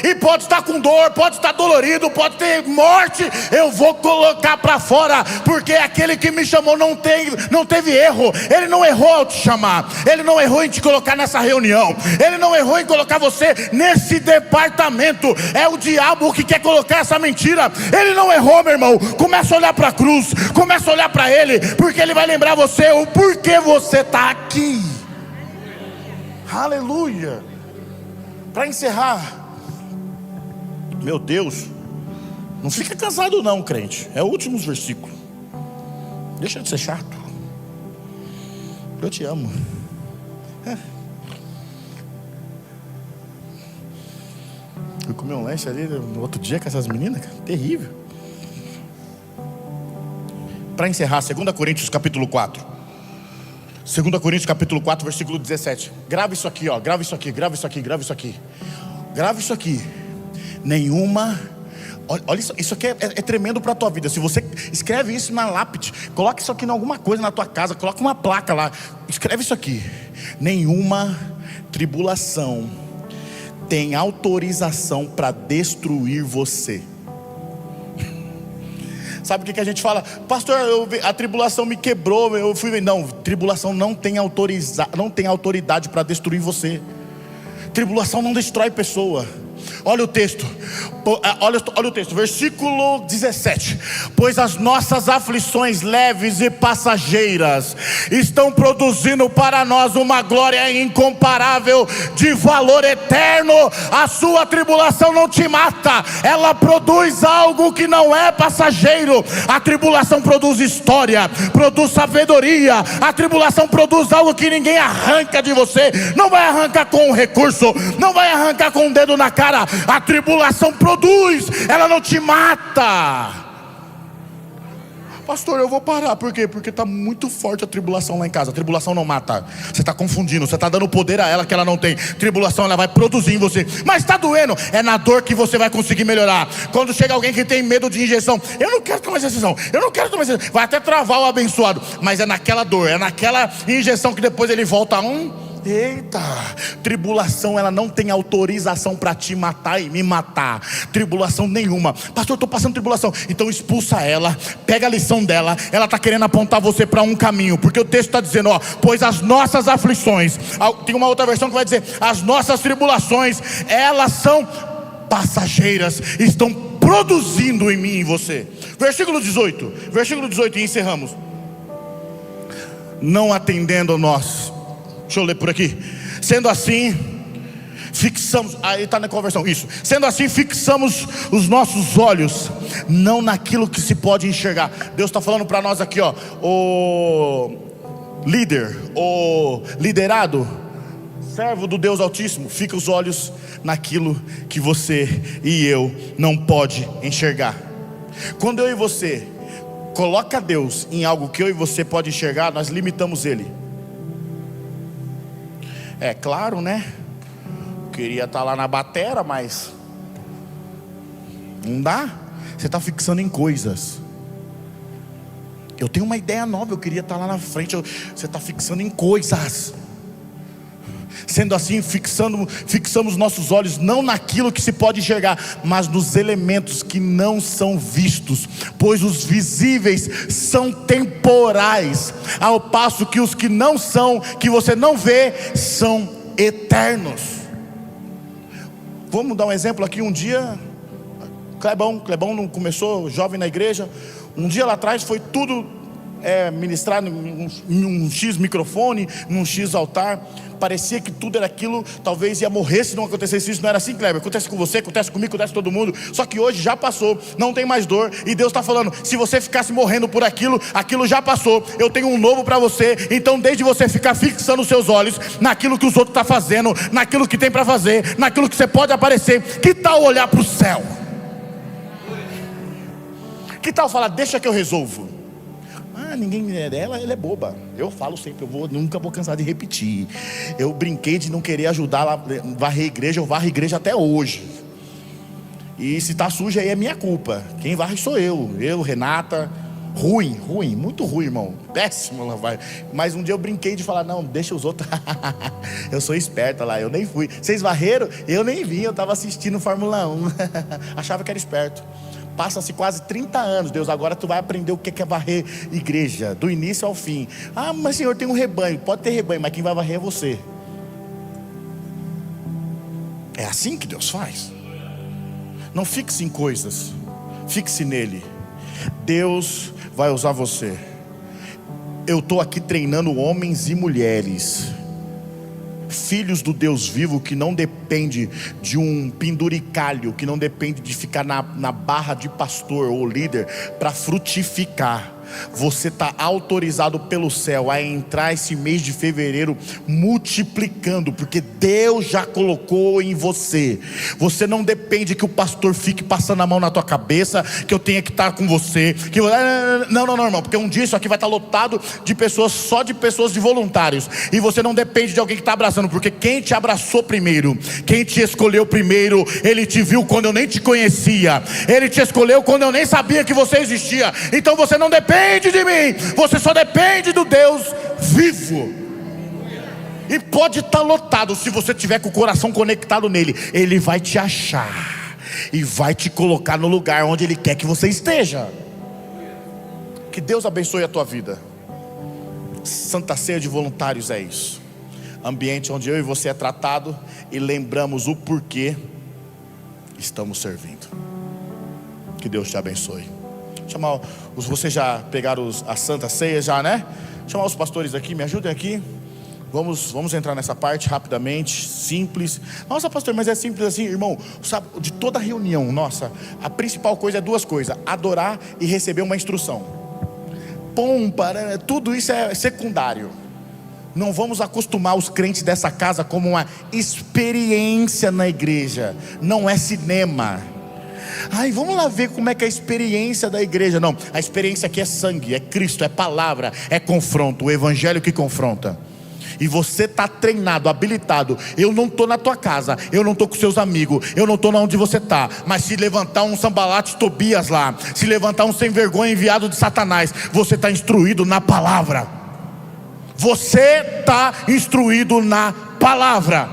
E pode estar com dor, pode estar dolorido, pode ter morte, eu vou colocar para fora, porque aquele que me chamou não teve erro. Ele não errou ao te chamar, ele não errou em te colocar nessa reunião, ele não errou em colocar você nesse departamento. É o diabo que quer colocar essa mentira. Ele não errou, meu irmão. Começa a olhar para a cruz, começa a olhar para ele, porque ele vai lembrar você o porquê você está aqui. Aleluia. Para encerrar, meu Deus, não fica casado não, crente. É o último versículo. Deixa de ser chato. Eu te amo. Fui comer um lanche ali no outro dia com essas meninas, cara. Terrível. Para encerrar, 2 Coríntios capítulo 4. 2 Coríntios capítulo 4, versículo 17. Grava isso aqui, ó. Grava isso aqui, grava isso aqui, grava isso aqui. Grava isso aqui. Nenhuma, olha isso aqui é tremendo para a tua vida. Se você escreve isso na lápide, coloca isso aqui em alguma coisa na tua casa, coloca uma placa lá, escreve isso aqui: nenhuma tribulação tem autorização para destruir você. Sabe o que a gente fala? Pastor, a tribulação me quebrou, eu fui. Não, tribulação não tem autoridade para destruir você. Tribulação não destrói pessoa. Olha o texto, olha o texto, versículo 17. Pois as nossas aflições leves e passageiras estão produzindo para nós uma glória incomparável, de valor eterno. A sua tribulação não te mata, ela produz algo que não é passageiro. A tribulação produz história, produz sabedoria. A tribulação produz algo que ninguém arranca de você. Não vai arrancar com um recurso, não vai arrancar com um dedo na cara. A tribulação produz, ela não te mata. Pastor, eu vou parar. Por quê? Porque está muito forte a tribulação lá em casa. A tribulação não mata. Você está confundindo, você está dando poder a ela que ela não tem. Tribulação ela vai produzir em você. Mas está doendo, é na dor que você vai conseguir melhorar. Quando chega alguém que tem medo de injeção, eu não quero tomar injeção, eu não quero tomar injeção, vai até travar o abençoado. Mas é naquela dor, é naquela injeção que depois ele volta Eita, tribulação ela não tem autorização para te matar e me matar. Tribulação nenhuma. Pastor, eu estou passando tribulação. Então expulsa ela, pega a lição dela. Ela está querendo apontar você para um caminho, porque o texto está dizendo, ó, pois as nossas aflições, tem uma outra versão que vai dizer, as nossas tribulações, elas são passageiras, estão produzindo em mim e em você. Versículo 18 e encerramos. Não atendendo a nós. Deixa eu ler por aqui. Sendo assim, fixamos. Aí está na conversão. Isso. Sendo assim, fixamos os nossos olhos não naquilo que se pode enxergar. Deus está falando para nós aqui, ó. O líder, o liderado, servo do Deus Altíssimo, fica os olhos naquilo que você e eu não pode enxergar. Quando eu e você coloca Deus em algo que eu e você pode enxergar, nós limitamos Ele. É claro, né? Queria estar lá na batera, mas não dá. Você está fixando em coisas. Eu tenho uma ideia nova, eu queria estar lá na frente. Você está fixando em coisas. Sendo assim, fixamos nossos olhos não naquilo que se pode enxergar, mas nos elementos que não são vistos, pois os visíveis são temporais, ao passo que os que não são, que você não vê, são eternos. Vamos dar um exemplo aqui. Um dia, Clebão não começou jovem na igreja. Um dia lá atrás foi tudo ministrar num X microfone, num X altar. Parecia que tudo era aquilo, talvez ia morrer se não acontecesse isso. Não era assim, Kleber? Acontece com você, acontece comigo, acontece com todo mundo. Só que hoje já passou, não tem mais dor. E Deus está falando, se você ficasse morrendo por aquilo, aquilo já passou. Eu tenho um novo para você. Então desde você ficar fixando os seus olhos naquilo que os outros estão fazendo, naquilo que tem para fazer, naquilo que você pode aparecer, que tal olhar para o céu? Que tal falar, deixa que eu resolvo? Ninguém ela é boba. Eu falo sempre, nunca vou cansar de repetir. Eu brinquei de não querer ajudar lá, varrer a igreja, eu varro a igreja até hoje. E se está suja aí é minha culpa. Quem varre sou eu, Renata. Ruim, muito ruim, irmão. Péssimo lá vai. Mas um dia eu brinquei de falar, não, deixa os outros. Eu sou esperta lá, eu nem fui. Vocês varreram? Eu nem vi, eu estava assistindo Fórmula 1. Achava que era esperto. Passa-se quase 30 anos, Deus, agora tu vai aprender o que é varrer igreja, do início ao fim. Mas Senhor, tem um rebanho. Pode ter rebanho, mas quem vai varrer é você. É assim que Deus faz. Não fixe em coisas, fixe nele. Deus vai usar você. Eu estou aqui treinando homens e mulheres, filhos do Deus vivo, que não depende de um penduricalho, que não depende de ficar na barra de pastor ou líder para frutificar. Você está autorizado pelo céu a entrar esse mês de fevereiro multiplicando, porque Deus já colocou em você. Você não depende que o pastor fique passando a mão na tua cabeça, que eu tenha que estar com você, que não, irmão, porque um dia isso aqui vai estar lotado de pessoas, só de pessoas, de voluntários, e você não depende de alguém que está abraçando, porque quem te abraçou primeiro, quem te escolheu primeiro, ele te viu quando eu nem te conhecia, ele te escolheu quando eu nem sabia que você existia. Então você não depende de mim, você só depende do Deus vivo. E pode estar lotado, se você tiver com o coração conectado nele, ele vai te achar e vai te colocar no lugar onde ele quer que você esteja. Que Deus abençoe a tua vida. Santa Ceia de Voluntários é isso, ambiente onde eu e você é tratado e lembramos o porquê estamos servindo. Que Deus te abençoe. Chamar vocês já pegaram a Santa Ceia já, né? Chamar os pastores aqui, me ajudem aqui. Vamos entrar nessa parte rapidamente, simples. Nossa, pastor, mas é simples assim, irmão. Sabe, de toda reunião nossa, a principal coisa é duas coisas: adorar e receber uma instrução. Tudo isso é secundário. Não vamos acostumar os crentes dessa casa como uma experiência na igreja. Não é cinema. Vamos lá ver como é que é a experiência da igreja. Não, a experiência aqui é sangue, é Cristo, é palavra, é confronto, o evangelho que confronta. E você está treinado, habilitado. Eu não estou na tua casa, eu não estou com seus amigos, eu não estou onde você está. Mas se levantar um Sambalate Tobias lá, se levantar um sem vergonha enviado de Satanás, você está instruído na palavra. Você está instruído na palavra.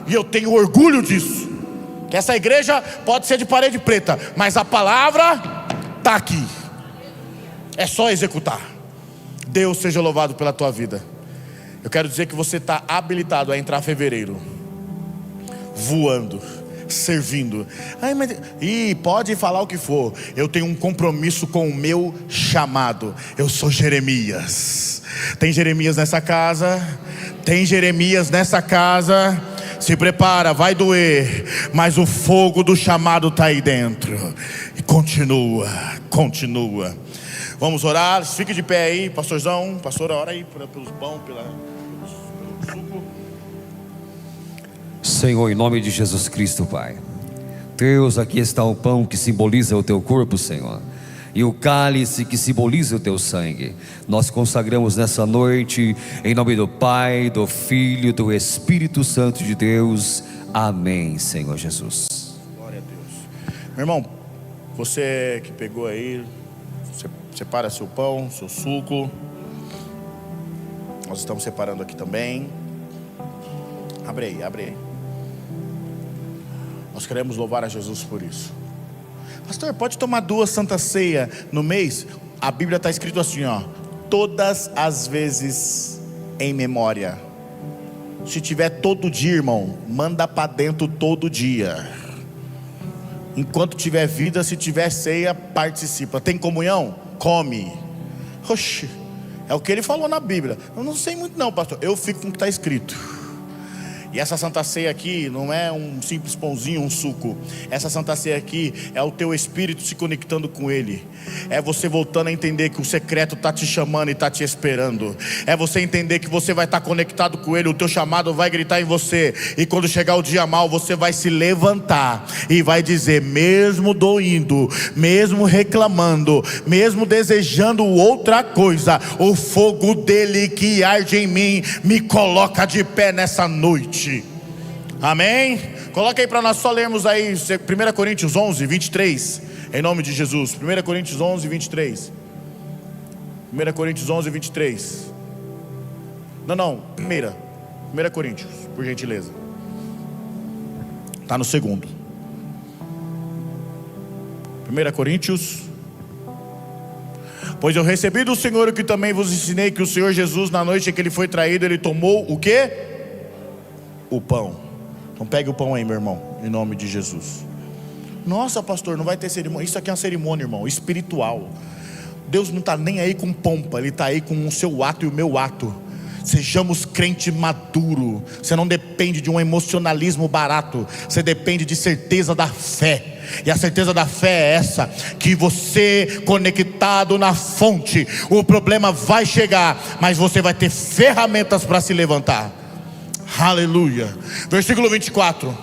E eu tenho orgulho disso. Que essa igreja pode ser de parede preta, mas a palavra está aqui. É só executar. Deus seja louvado pela tua vida. Eu quero dizer que você está habilitado a entrar em fevereiro voando, servindo. Pode falar o que for. Eu tenho um compromisso com o meu chamado. Eu sou Jeremias. Tem Jeremias nessa casa? Tem Jeremias nessa casa? Se prepara, vai doer, mas o fogo do chamado está aí dentro. E continua. Vamos orar, fique de pé aí, pastorzão. Pastora, ora aí pelos pão, pelo suco. Senhor, em nome de Jesus Cristo, Pai, Deus, aqui está o pão que simboliza o teu corpo, Senhor, e o cálice que simboliza o teu sangue. Nós consagramos nessa noite, em nome do Pai, do Filho, do Espírito Santo de Deus. Amém, Senhor Jesus. Glória a Deus. Meu irmão, você que pegou aí, separa seu pão, seu suco. Nós estamos separando aqui também. Abre aí. Nós queremos louvar a Jesus por isso. Pastor, pode tomar 2 Santa Ceia no mês? A Bíblia está escrito assim, todas as vezes em memória. Se tiver todo dia, irmão, manda para dentro todo dia. Enquanto tiver vida, se tiver ceia, participa. Tem comunhão? Come. Oxi, É o que ele falou na Bíblia. Eu não sei muito não, pastor. Eu fico com o que está escrito. E essa Santa Ceia aqui não é um simples pãozinho, um suco. Essa Santa Ceia aqui é o teu espírito se conectando com Ele. É você voltando a entender que o secreto está te chamando e está te esperando. É você entender que você vai estar conectado com Ele. O teu chamado vai gritar em você. E quando chegar o dia mau, você vai se levantar e vai dizer: mesmo doindo, mesmo reclamando, mesmo desejando outra coisa, o fogo dele que arde em mim me coloca de pé nessa noite. Amém? Coloca aí para nós só lermos aí 1 Coríntios 11, 23. Em nome de Jesus. 1 Coríntios 11, 23. 1 Coríntios 11, 23. Não, 1 Coríntios, por gentileza. Está no segundo. 1 Coríntios. Pois eu recebi do Senhor o que também vos ensinei, que o Senhor Jesus, na noite em que ele foi traído, ele tomou o quê? O pão. Então pegue o pão aí, meu irmão, em nome de Jesus. Nossa, pastor, não vai ter cerimônia. Isso aqui é uma cerimônia, irmão, espiritual. Deus não está nem aí com pompa. Ele está aí com o seu ato e o meu ato. Sejamos crente maduro. Você não depende de um emocionalismo barato. Você depende de certeza da fé. E a certeza da fé é essa: que você conectado na fonte, o problema vai chegar, mas você vai ter ferramentas para se levantar. Aleluia. Versículo 24.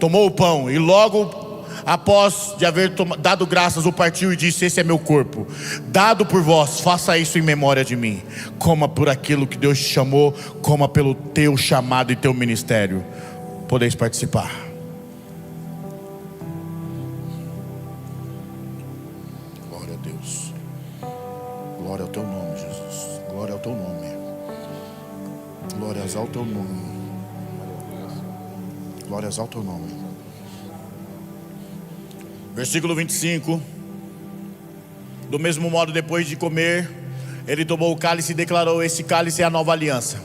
Tomou o pão e logo após de haver dado graças, o partiu e disse: esse é meu corpo, dado por vós, faça isso em memória de mim. Coma por aquilo que Deus te chamou, coma pelo teu chamado e teu ministério. Podeis participar. Glória a Deus. Glória ao teu nome, Jesus. Glória ao teu nome. Glórias ao teu nome. Glórias ao teu nome. Versículo 25. Do mesmo modo, depois de comer, ele tomou o cálice e declarou: esse cálice é a nova aliança.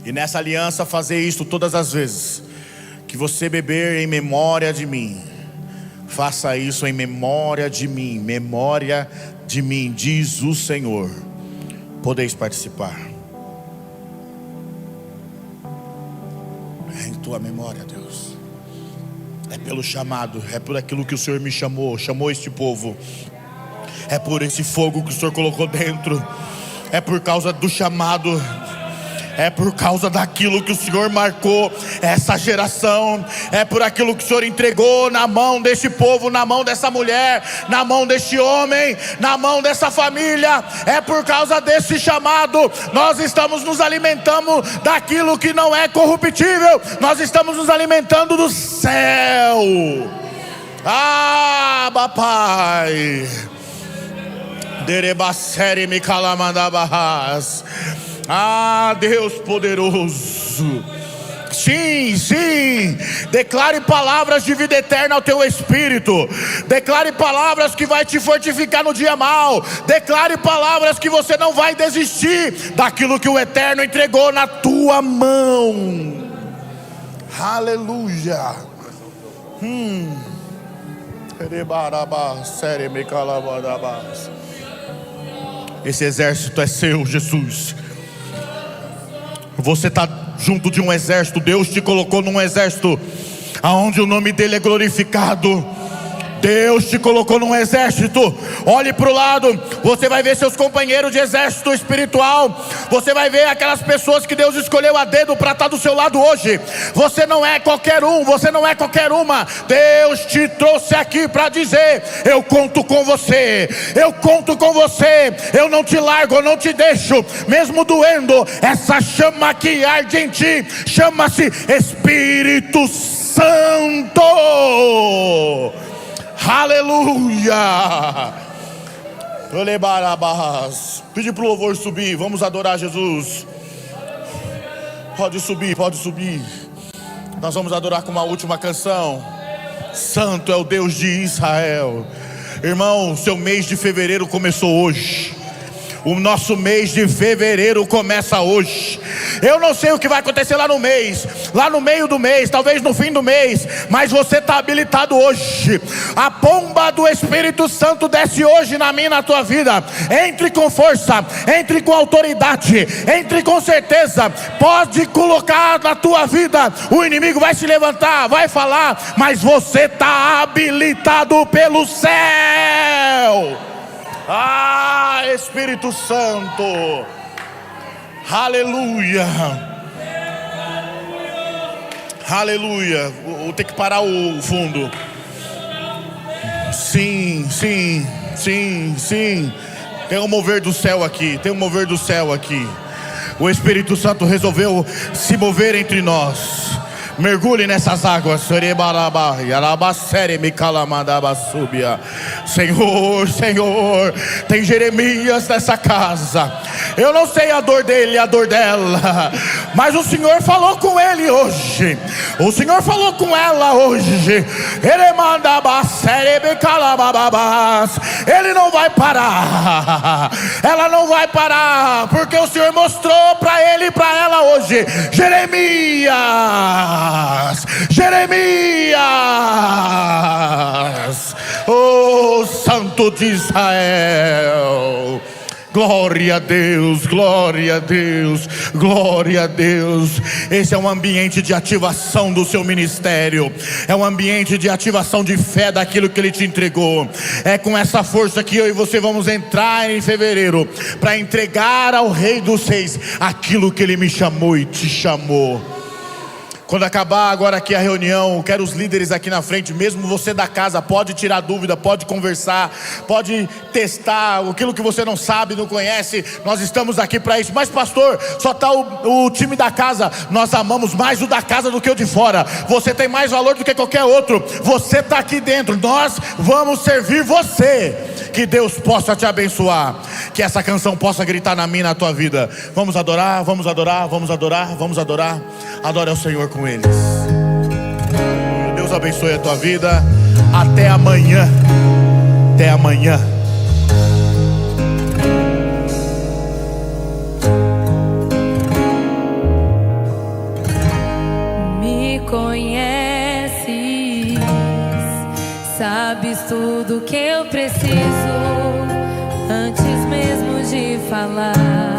E nessa aliança fazer isto todas as vezes que você beber em memória de mim. Faça isso em memória de mim. Memória de mim, diz o Senhor. Podeis participar. Em tua memória, Deus. É pelo chamado, é por aquilo que o Senhor me chamou este povo. É por esse fogo que o Senhor colocou dentro. É por causa do chamado. É por causa daquilo que o Senhor marcou essa geração. É por aquilo que o Senhor entregou na mão deste povo, na mão dessa mulher, na mão deste homem, na mão dessa família. É por causa desse chamado. Nós estamos nos alimentando daquilo que não é corruptível. Nós estamos nos alimentando do céu. Ah, papai. Derebacere me calamandabahas. Ah, Deus poderoso. Sim, sim. Declare palavras de vida eterna ao teu espírito. Declare palavras que vai te fortificar no dia mau. Declare palavras que você não vai desistir daquilo que o Eterno entregou na tua mão. Aleluia. Esse exército é seu, Jesus. Você está junto de um exército. Deus te colocou num exército aonde o nome dele é glorificado. Deus te colocou num exército. Olhe para o lado, você vai ver seus companheiros de exército espiritual. Você vai ver aquelas pessoas que Deus escolheu a dedo para estar do seu lado hoje. Você não é qualquer um, você não é qualquer uma. Deus te trouxe aqui para dizer: eu conto com você, eu conto com você. Eu não te largo, eu não te deixo, mesmo doendo. Essa chama que arde em ti chama-se Espírito Santo. Aleluia. Pede para o louvor subir. Vamos adorar Jesus. Pode subir, pode subir. Nós vamos adorar com uma última canção. Santo é o Deus de Israel. Irmão, seu mês de fevereiro começou hoje. O nosso mês de fevereiro começa hoje. Eu não sei o que vai acontecer lá no mês, lá no meio do mês, talvez no fim do mês, mas você está habilitado hoje. A pomba do Espírito Santo desce hoje na minha e na tua vida. Entre com força, entre com autoridade, entre com certeza. Pode colocar na tua vida. O inimigo vai se levantar, vai falar, mas você está habilitado pelo céu. Espírito Santo, aleluia, aleluia. Vou ter que parar o fundo. Sim. Tem um mover do céu aqui, O Espírito Santo resolveu se mover entre nós. Mergulhe nessas águas. Senhor, tem Jeremias nessa casa. Eu não sei a dor dele, a dor dela, mas o Senhor falou com ele hoje. O Senhor falou com ela hoje. Ele não vai parar. Ela não vai parar, porque o Senhor mostrou para ele e para ela hoje. Jeremias, oh Santo de Israel. Glória a Deus, glória a Deus, glória a Deus. Esse é um ambiente de ativação do seu ministério. É um ambiente de ativação de fé daquilo que Ele te entregou. É com essa força que eu e você vamos entrar em fevereiro, para entregar ao Rei dos Reis aquilo que Ele me chamou e te chamou. Quando acabar agora aqui a reunião, quero os líderes aqui na frente. Mesmo você da casa, pode tirar dúvida, pode conversar, pode testar aquilo que você não sabe, não conhece. Nós estamos aqui para isso. Mas pastor, só está o time da casa. Nós amamos mais o da casa do que o de fora. Você tem mais valor do que qualquer outro. Você está aqui dentro, nós vamos servir você. Que Deus possa te abençoar. Que essa canção possa gritar na minha e na tua vida. Vamos adorar, vamos adorar, vamos adorar, vamos adorar. Adore ao Senhor com eles. Deus abençoe a tua vida. Até amanhã. Até amanhã. Me conheces, sabes tudo que eu preciso antes mesmo de falar.